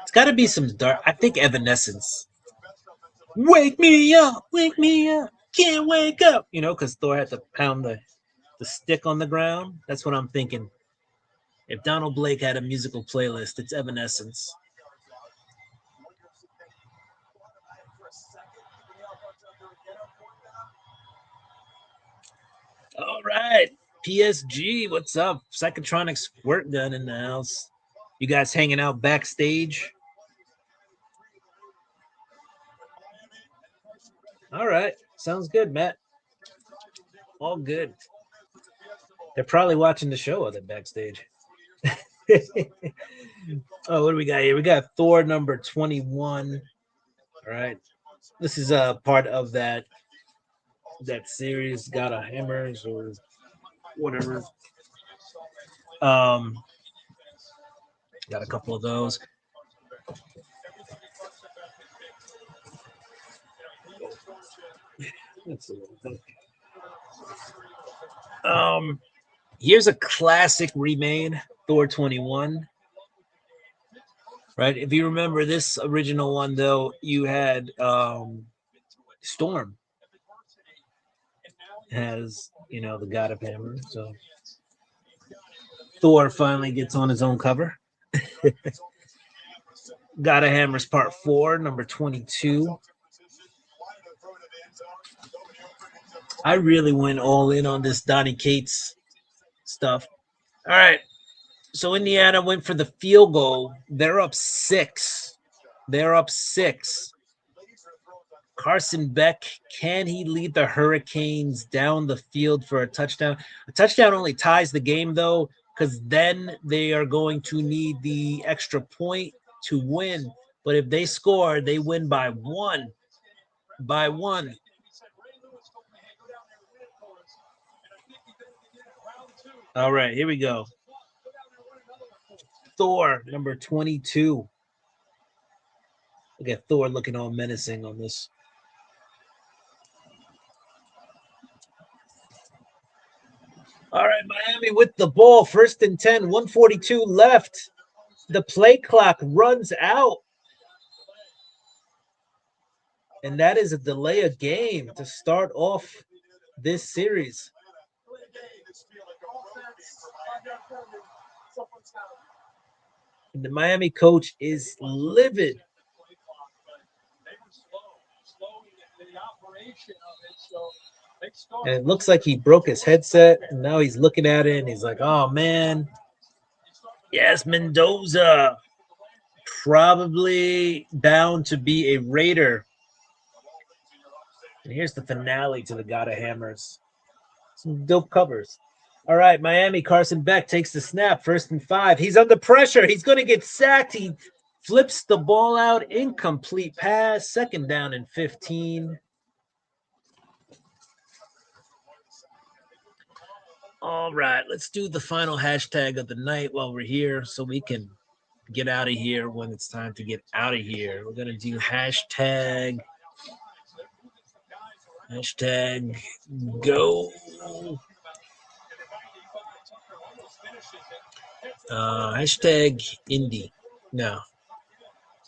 It's got to be some dark. I think Evanescence. Wake me up, can't wake up. You know, because Thor had to pound the stick on the ground. That's what I'm thinking. If Donald Blake had a musical playlist, it's Evanescence. All right, PSG, what's up? Psychotronics work done in the house. You guys hanging out backstage? All right, sounds good, Matt. All good. They're probably watching the show on the backstage. Oh, what do we got here? We got Thor number 21. All right, this is a part of that series, God of Hammers or whatever. Got a couple of those. Here's a classic remade, Thor 21. Right? If you remember this original one, though, you had Storm as, you know, the God of Hammer. So Thor finally gets on his own cover. God of Hammers Part 4, number 22. I really went all in on this Donny Cates stuff. All right. So Indiana went for the field goal. They're up 6. Carson Beck, can he lead the Hurricanes down the field for a touchdown? A touchdown only ties the game, though, because then they are going to need the extra point to win. But if they score, they win by 1. By 1. All right, here we go. Thor, number 22. Look at Thor looking all menacing on this. All right, Miami with the ball. 1st and 10, 1:42 left. The play clock runs out. And that is a delay of game to start off this series. And the Miami coach is livid. And it looks like he broke his headset, and now he's looking at it, and he's like, oh, man. Yes, Mendoza. Probably bound to be a Raider. And here's the finale to the God of Hammers. Some dope covers. All right, Miami, Carson Beck takes the snap, 1st and 5. He's under pressure. He's going to get sacked. He flips the ball out, incomplete pass, 2nd down and 15. All right, let's do the final hashtag of the night while we're here so we can get out of here when it's time to get out of here. We're going to do hashtag go. Hashtag indie. No,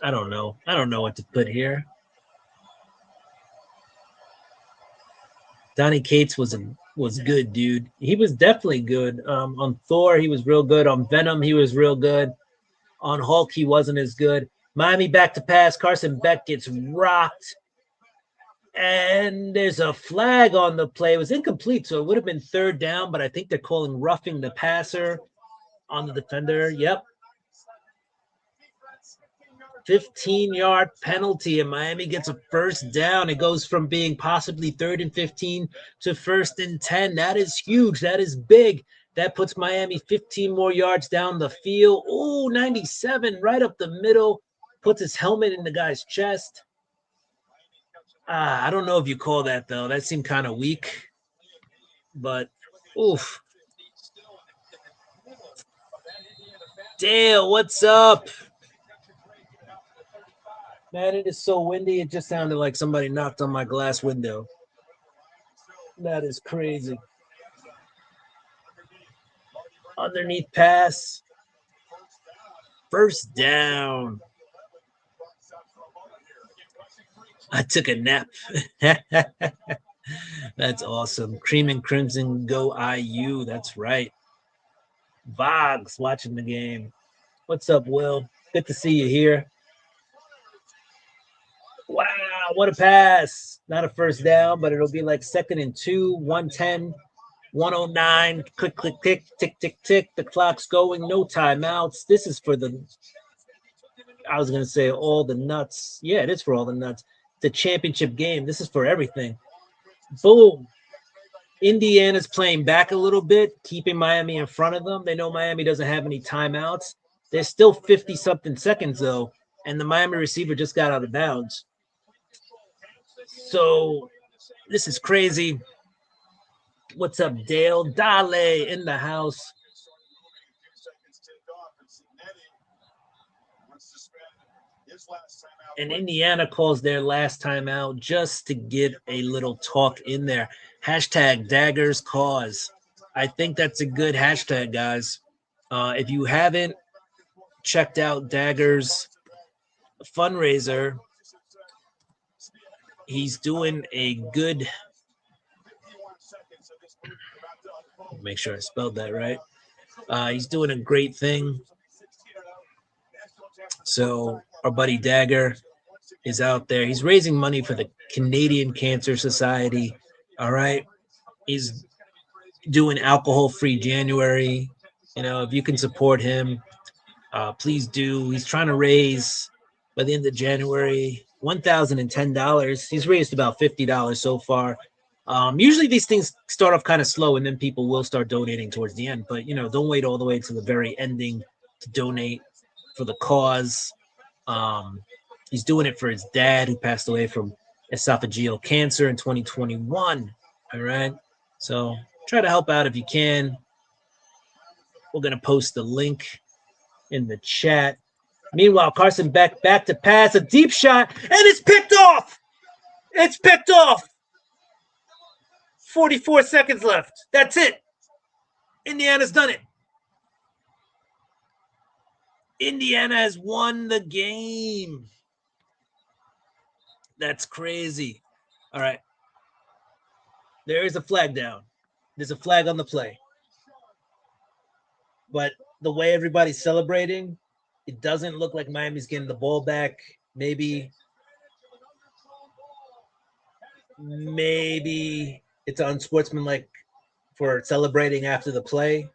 I don't know. I don't know what to put here. Donny Cates was good, dude. He was definitely good. On Thor, he was real good. On Venom, he was real good. On Hulk, he wasn't as good. Miami back to pass. Carson Beck gets rocked. And there's a flag on the play. It was incomplete, so it would have been 3rd down, but I think they're calling roughing the passer on the defender. Yep. 15-yard penalty, and Miami gets a first down. It goes from being possibly 3rd and 15 to 1st and 10. That is huge. That is big. That puts Miami 15 more yards down the field. Oh, 97 right up the middle. Puts his helmet in the guy's chest. I don't know if you call that, though. That seemed kind of weak. But, oof. Dale, what's up? Man, it is so windy. It just sounded like somebody knocked on my glass window. That is crazy. Underneath pass. First down. I took a nap. That's awesome. Cream and Crimson go IU. That's right. Boggs watching the game. What's up, Will? Good to see you here. Wow, what a pass. Not a first down, but it'll be like 2nd and 2, 110, 109. Click, click, tick, tick, tick, tick. The clock's going. No timeouts. This is for the, I was going to say all the nuts. Yeah, it is for all the nuts. The championship game. This is for everything. Boom. Indiana's playing back a little bit, keeping Miami in front of them. They know Miami doesn't have any timeouts. There's still 50-something seconds, though, and the Miami receiver just got out of bounds. So this is crazy. What's up, Dale? Dale in the house. And Indiana calls their last time out just to get a little talk in there. Hashtag Daggers Cause. I think that's a good hashtag, guys. If you haven't checked out Daggers fundraiser, he's doing a good, make sure I spelled that right. He's doing a great thing. So our buddy Dagger is out there. He's raising money for the Canadian Cancer Society. All right. He's doing alcohol-free January. You know, if you can support him, please do. He's trying to raise, by the end of January, $1,010. He's raised about $50 so far. Usually these things start off kind of slow, and then people will start donating towards the end. But, you know, don't wait all the way to the very ending to donate for the cause. He's doing it for his dad, who passed away from esophageal cancer in 2021. All right. So try to help out if you can. We're going to post the link in the chat. Meanwhile, Carson Beck back to pass, a deep shot, and it's picked off. It's picked off. 44 seconds left. That's it. Indiana's done it. Indiana has won the game. That's crazy. All right. There is a flag down. There's a flag on the play. But the way everybody's celebrating, it doesn't look like Miami's getting the ball back. Maybe it's unsportsmanlike for celebrating after the play.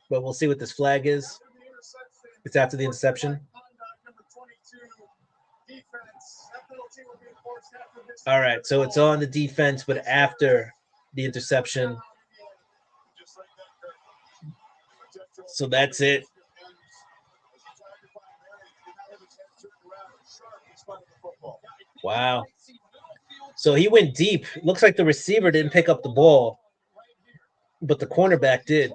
But we'll see what this flag is. It's after the interception. All right, so it's on the defense, but after the interception. So that's it. Wow. So he went deep. Looks like the receiver didn't pick up the ball, but the cornerback did.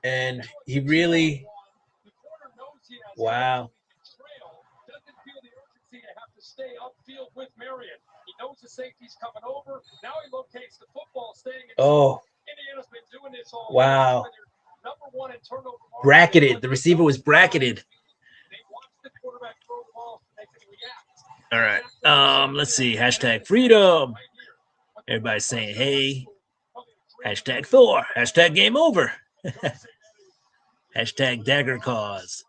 And he really, wow. Oh, wow. Bracketed. The receiver was bracketed. All right. Let's see. Hashtag freedom. Everybody's saying, hey. Hashtag Thor. Hashtag game over. Hashtag Dagger Cause.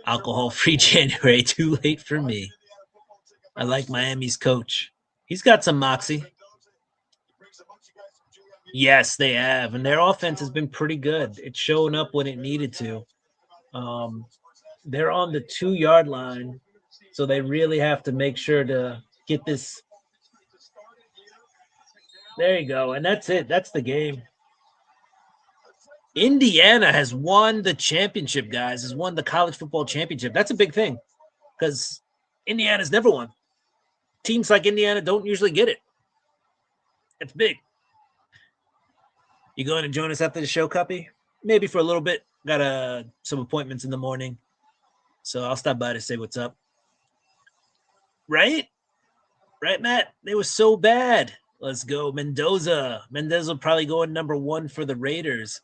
Alcohol-free January. Too late for me. I like Miami's coach. He's got some moxie. Yes, they have, and their offense has been pretty good. It's showing up when it needed to. They're on the 2-yard line, so they really have to make sure to get this. There you go, and that's it. That's the game. Indiana has won the championship, guys. Has won the college football championship. That's a big thing because Indiana's never won. Teams like Indiana don't usually get it. It's big. You going to join us after the show, Cuppy? Maybe for a little bit. Got some appointments in the morning, so I'll stop by to say what's up. Right, Matt? They were so bad. Let's go, Mendoza. Mendoza probably going number 1 for the Raiders.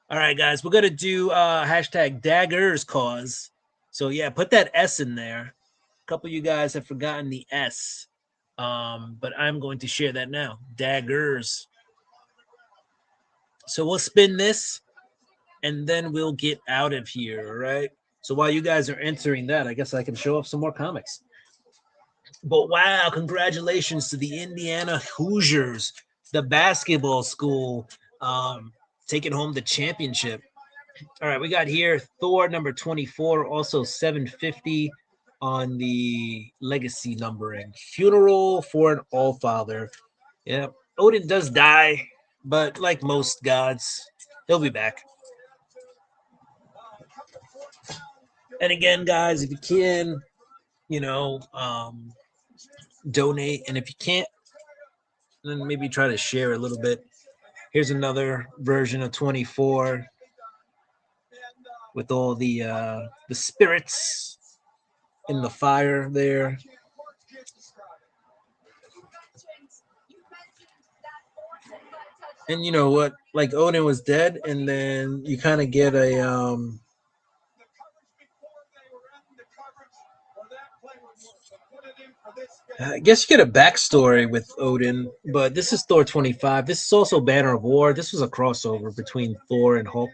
All right, guys, we're going to do hashtag Daggers cause. So, yeah, put that S in there. A couple of you guys have forgotten the S, but I'm going to share that now. Daggers. So we'll spin this, and then we'll get out of here, all right? So while you guys are entering that, I guess I can show off some more comics. But wow, congratulations to the Indiana Hoosiers, the basketball school, taking home the championship. All right, we got here Thor number 24, also 750 on the legacy numbering. Funeral for an All-Father. Yeah, Odin does die, but like most gods, he'll be back. And again, guys, if you can, donate. And if you can't, then maybe try to share a little bit. Here's another version of 24 with all the spirits in the fire there. And you know what? Like Odin was dead, and then you kind of get a I guess you get a backstory with Odin, but this is Thor 25. This is also Banner of War. This was a crossover between Thor and Hulk.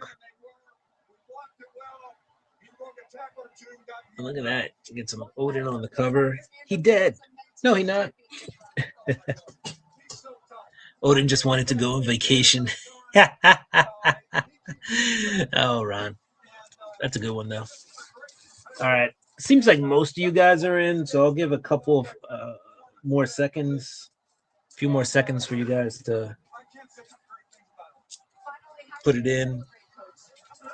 And look at that. You get some Odin on the cover. He dead. No, he not. Odin just wanted to go on vacation. Oh, Ron. That's a good one, though. All right. Seems like most of you guys are in, so I'll give a couple of more seconds, a few more seconds for you guys to put it in. I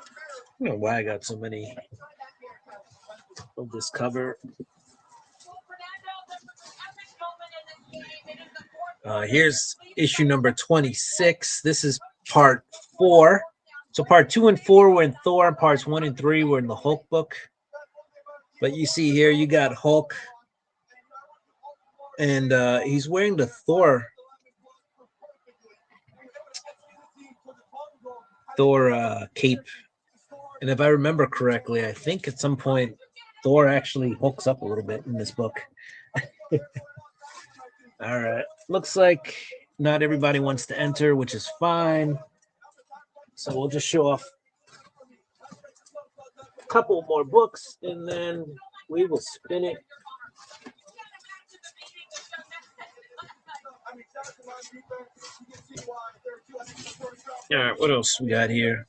don't know why I got so many of this cover. Here's issue number 26. This is part 4. So part 2 and 4 were in Thor, and parts 1 and 3 were in the Hulk book. But you see here, you got Hulk, and he's wearing the Thor cape. And if I remember correctly, I think at some point Thor actually hooks up a little bit in this book. All right. Looks like not everybody wants to enter, which is fine. So we'll just show off a couple more books, and then we will spin it. All right, what else we got here?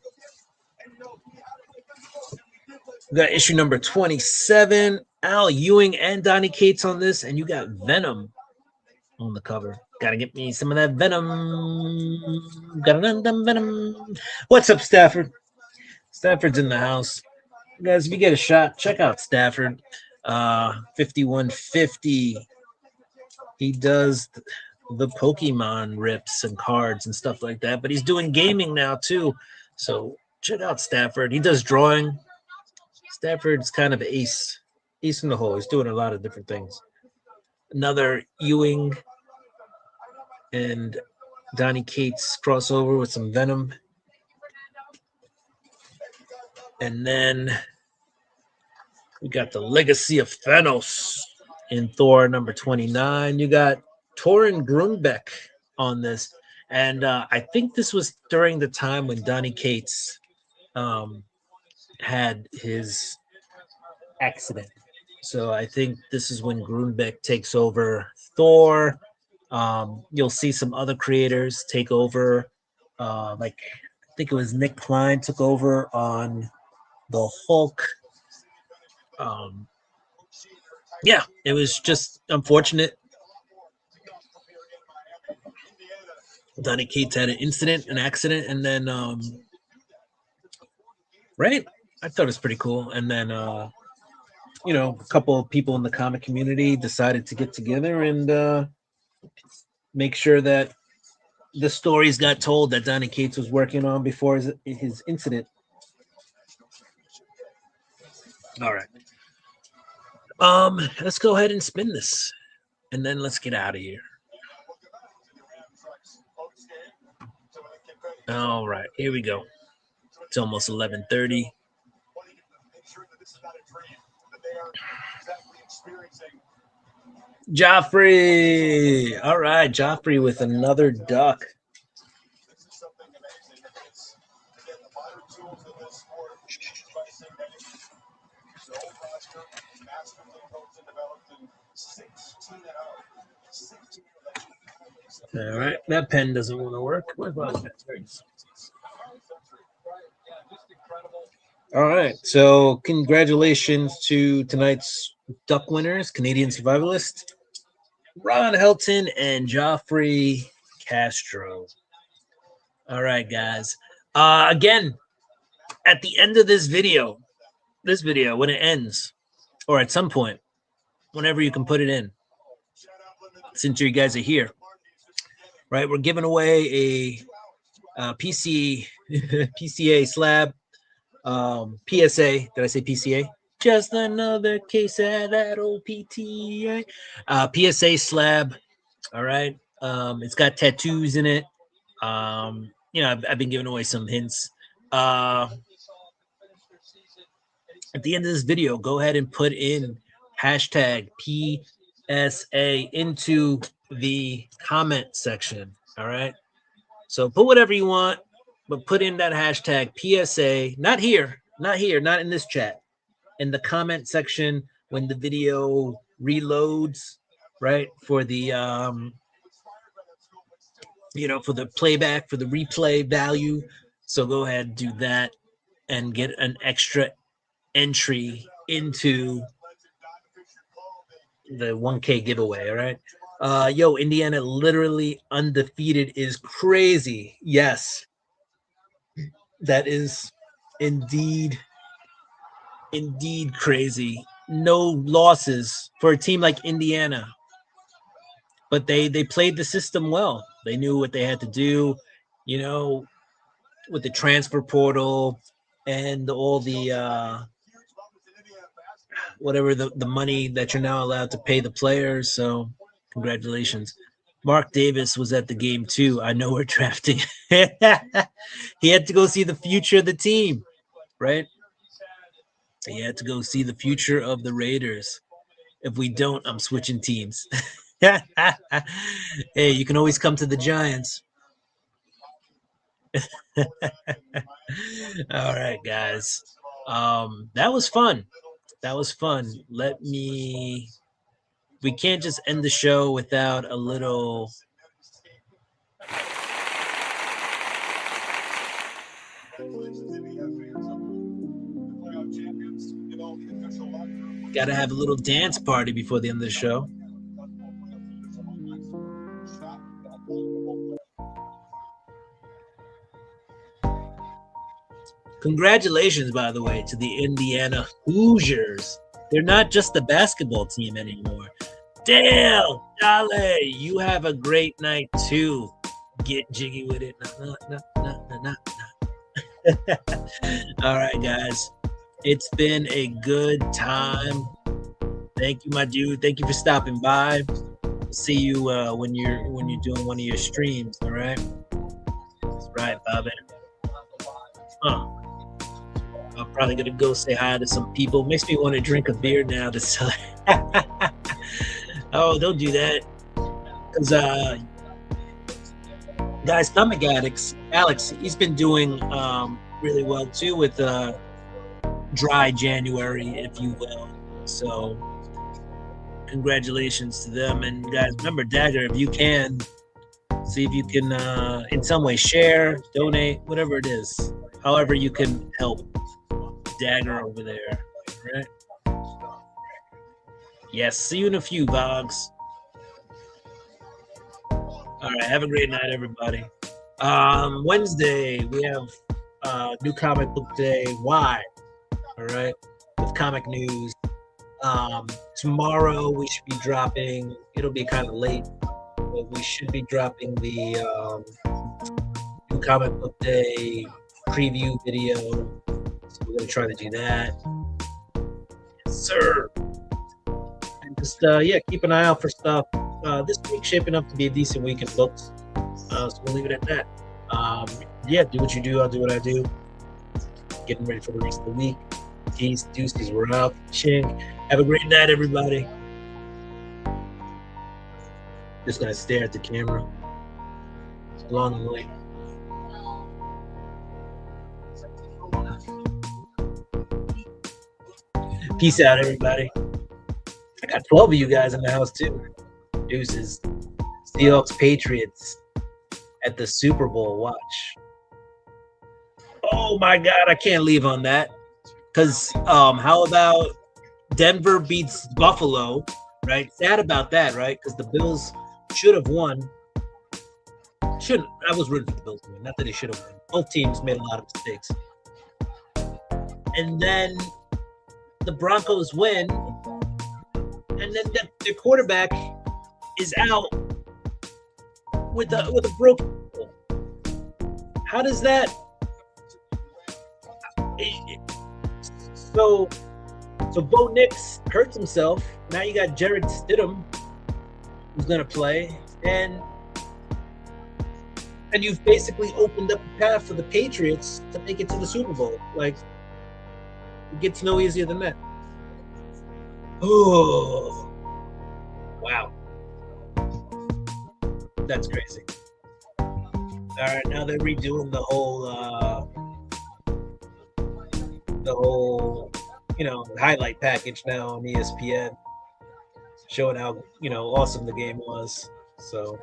We got issue number 27. Al Ewing and Donny Cates on this, and you got Venom on the cover. Gotta get me some of that Venom. Venom. What's up, Stafford? Stafford's in the house. Guys, if you get a shot, check out Stafford. 5150. He does the Pokemon rips and cards and stuff like that, but he's doing gaming now too. So check out Stafford. He does drawing. Stafford's kind of ace in the hole. He's doing a lot of different things. Another Ewing and Donny Cates crossover with some Venom. And then we got the Legacy of Thanos in Thor number 29. You got Torrin Grunbeck on this. And I think this was during the time when Donny Cates had his accident. So I think this is when Grunbeck takes over Thor. You'll see some other creators take over like I think it was Nick Klein took over on the Hulk. Yeah, it was just unfortunate. Donny Cates had an accident, and then right, I thought it was pretty cool. And then a couple of people in the comic community decided to get together and make sure that the stories got told that Donny Cates was working on before his incident. All right. Let's go ahead and spin this, and then let's get out of here. All right, here we go. It's almost 11:30. Joffrey. All right, Joffrey with another duck. All right, that pen doesn't want to work. All right, so congratulations to tonight's duck winners, Canadian Survivalist, Ron Helton and Joffrey Castro. All right, guys. Again, at the end of this video, when it ends, or at some point, whenever you can put it in, since you guys are here, right? We're giving away a PCA slab, PSA. Did I say PCA? Just another case of that old PTA. PSA slab. All right. It's got tattoos in it. I've been giving away some hints. At the end of this video, go ahead and put in hashtag PSA into the comment section. All right. So put whatever you want, but put in that hashtag PSA, not in this chat, in the comment section when the video reloads, right? For the for the playback, for the replay value. So go ahead and do that and get an extra entry into the 1K giveaway. All right. Indiana literally undefeated is crazy. Yes. That is indeed crazy. No losses for a team like Indiana. But they played the system well. They knew what they had to do, with the transfer portal and all the whatever the money that you're now allowed to pay the players. So congratulations. Mark Davis was at the game too. I know we're drafting. He had to go see the future of the team, right? He had to go see the future of the Raiders. If we don't, I'm switching teams. Hey, you can always come to the Giants. All right, guys. That was fun. We can't just end the show without a little gotta have a little dance party before the end of the show. Congratulations, by the way, to the Indiana Hoosiers. They're not just a basketball team anymore. Dale, you have a great night too. Get jiggy with it. All right, guys. It's been a good time. Thank you, my dude. Thank you for stopping by. See you when you're doing one of your streams. All right. That's right, Bobby. I'm probably gonna go say hi to some people. Makes me want to drink a beer now. Oh, don't do that, because guys, Comic Addicts, Alex, he's been doing really well too with dry January, if you will. So congratulations to them. And guys, remember, Dagger, if you can, See if you can, in some way, share, donate, whatever it is. However you can help Dagger over there, right? Yes, see you in a few, Vogs. All right, have a great night, everybody. Wednesday, we have New Comic Book Day. Why? All right, with comic news. Tomorrow we should be dropping, it'll be kind of late, but we should be dropping the New Comic Book Day preview video. So we're going to try to do that. Yes, sir. And just, keep an eye out for stuff. This week's shaping up to be a decent week in books. So we'll leave it at that. Do what you do. I'll do what I do. Getting ready for the rest of the week. Peace, deuces, we're out. Ching. Have a great night, everybody. Just gonna stare at the camera. It's long and late. Peace out, everybody. I got 12 of you guys in the house too. Deuces. Seahawks Patriots at the Super Bowl. Watch. Oh my God, I can't leave on that. Because how about Denver beats Buffalo, right? Sad about that, right? Because the Bills should have won. I was rooting for the Bills to win. Not that they should have won. Both teams made a lot of mistakes. And then the Broncos win. And then their quarterback is out with a broken ankle. How does that? So Bo Nix hurts himself. Now you got Jared Stidham, who's gonna play, and you've basically opened up a path for the Patriots to make it to the Super Bowl. Like, it gets no easier than that. Oh, wow, that's crazy. All right, now they're redoing the whole highlight package now on ESPN, showing how awesome the game was. So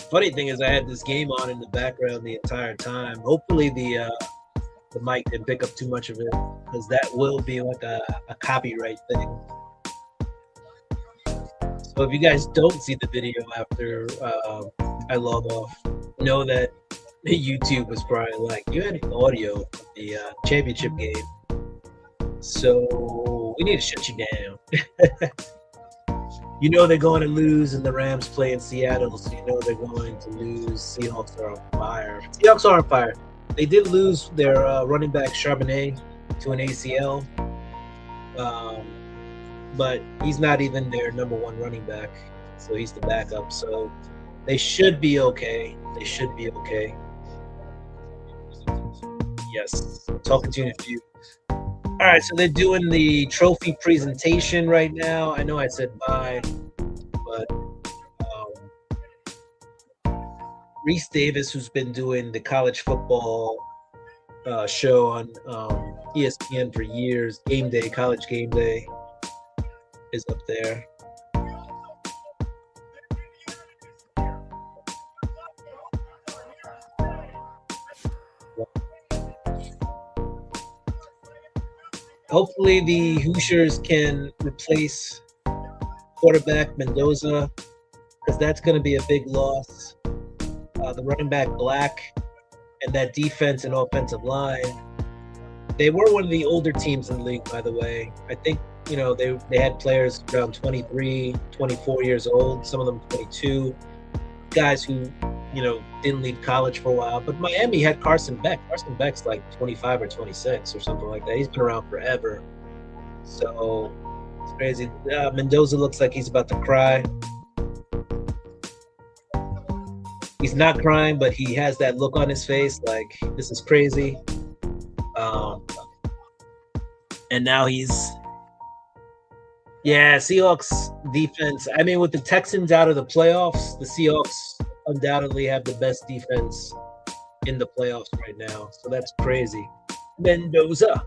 funny thing is, I had this game on in the background the entire time. Hopefully the mic didn't pick up too much of it, because that will be like a copyright thing. So if you guys don't see the video after I log off, know that YouTube was probably like, you had audio of the championship game, so we need to shut you down. They're going to lose, and the Rams play in Seattle, so they're going to lose. Seahawks are on fire. Seahawks are on fire. They did lose their running back Charbonnet to an ACL, but he's not even their number one running back, so he's the backup. So they should be okay. They should be okay. Yes, I'm talking to you in a few. All right, so they're doing the trophy presentation right now. I know I said bye, but Reese Davis, who's been doing the college football show on ESPN for years, Game Day, College Game Day, is up there. Hopefully the Hoosiers can replace quarterback Mendoza, because that's going to be a big loss. The running back Black and that defense and offensive line. They were one of the older teams in the league, by the way. I think, they had players around 23, 24 years old, some of them 22, guys who, didn't leave college for a while. But Miami had Carson Beck. Carson Beck's like 25 or 26 or something like that. He's been around forever. So it's crazy. Mendoza looks like he's about to cry. He's not crying, but he has that look on his face like, this is crazy. And now Seahawks defense. I mean, with the Texans out of the playoffs, the Seahawks undoubtedly have the best defense in the playoffs right now. So that's crazy. Mendoza.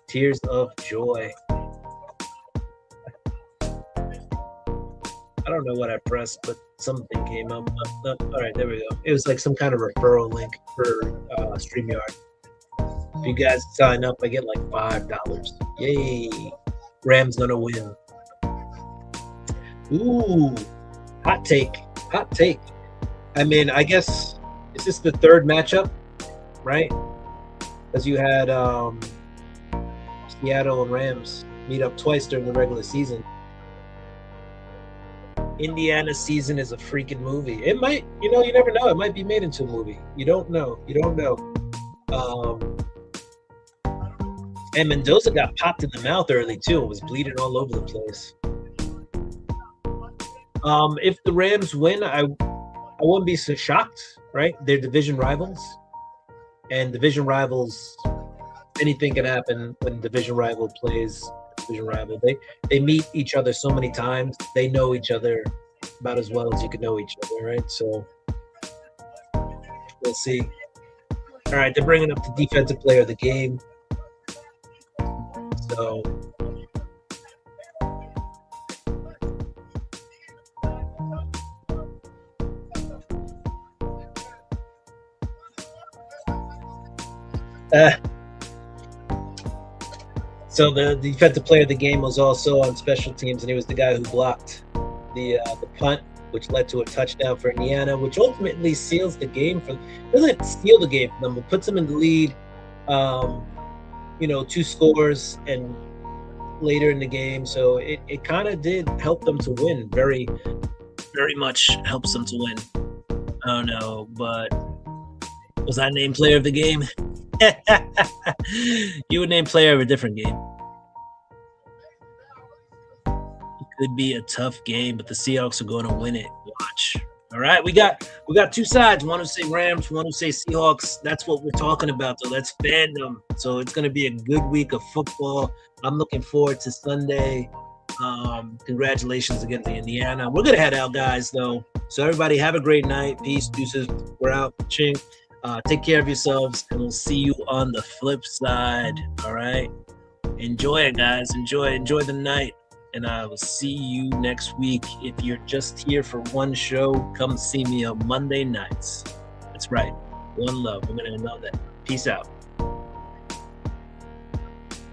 Tears of joy. don't know what I pressed, but something came up. All right, there we go. It was like some kind of referral link for StreamYard. If you guys sign up, I get like $5. Yay! Rams gonna win. Ooh, hot take. I mean, I guess is this the third matchup, right? Because you had Seattle and Rams meet up twice during the regular season. Indiana season is a freaking movie. It might, you never know. It might be made into a movie. You don't know. And Mendoza got popped in the mouth early too. It was bleeding all over the place. If the Rams win, I wouldn't be so shocked, right? They're division rivals. And division rivals, anything can happen when division rival plays division rival. They meet each other so many times. They know each other about as well as you can know each other, right? So we'll see. All right, they're bringing up the defensive player of the game. So so the defensive player of the game was also on special teams, and he was the guy who blocked the punt, which led to a touchdown for Indiana, which ultimately seals the game doesn't seal the game for them, but puts them in the lead. 2 scores and later in the game. So it kind of did help them to win. Very, very much helps them to win. I don't know, but was I named player of the game? You would name player of a different game. It could be a tough game, but the Seahawks are going to win it. Watch. All right, we got 2 sides. One who say Rams, one who say Seahawks. That's what we're talking about. So let's fandom. So it's going to be a good week of football. I'm looking forward to Sunday. Congratulations again to Indiana. We're going to head out, guys, though. So everybody have a great night. Peace, deuces. We're out. Ching. Take care of yourselves, and we'll see you on the flip side. All right? Enjoy it, guys. Enjoy the night. And I will see you next week. If you're just here for one show, come see me on Monday nights. That's right. One love. I'm going to know that. Peace out.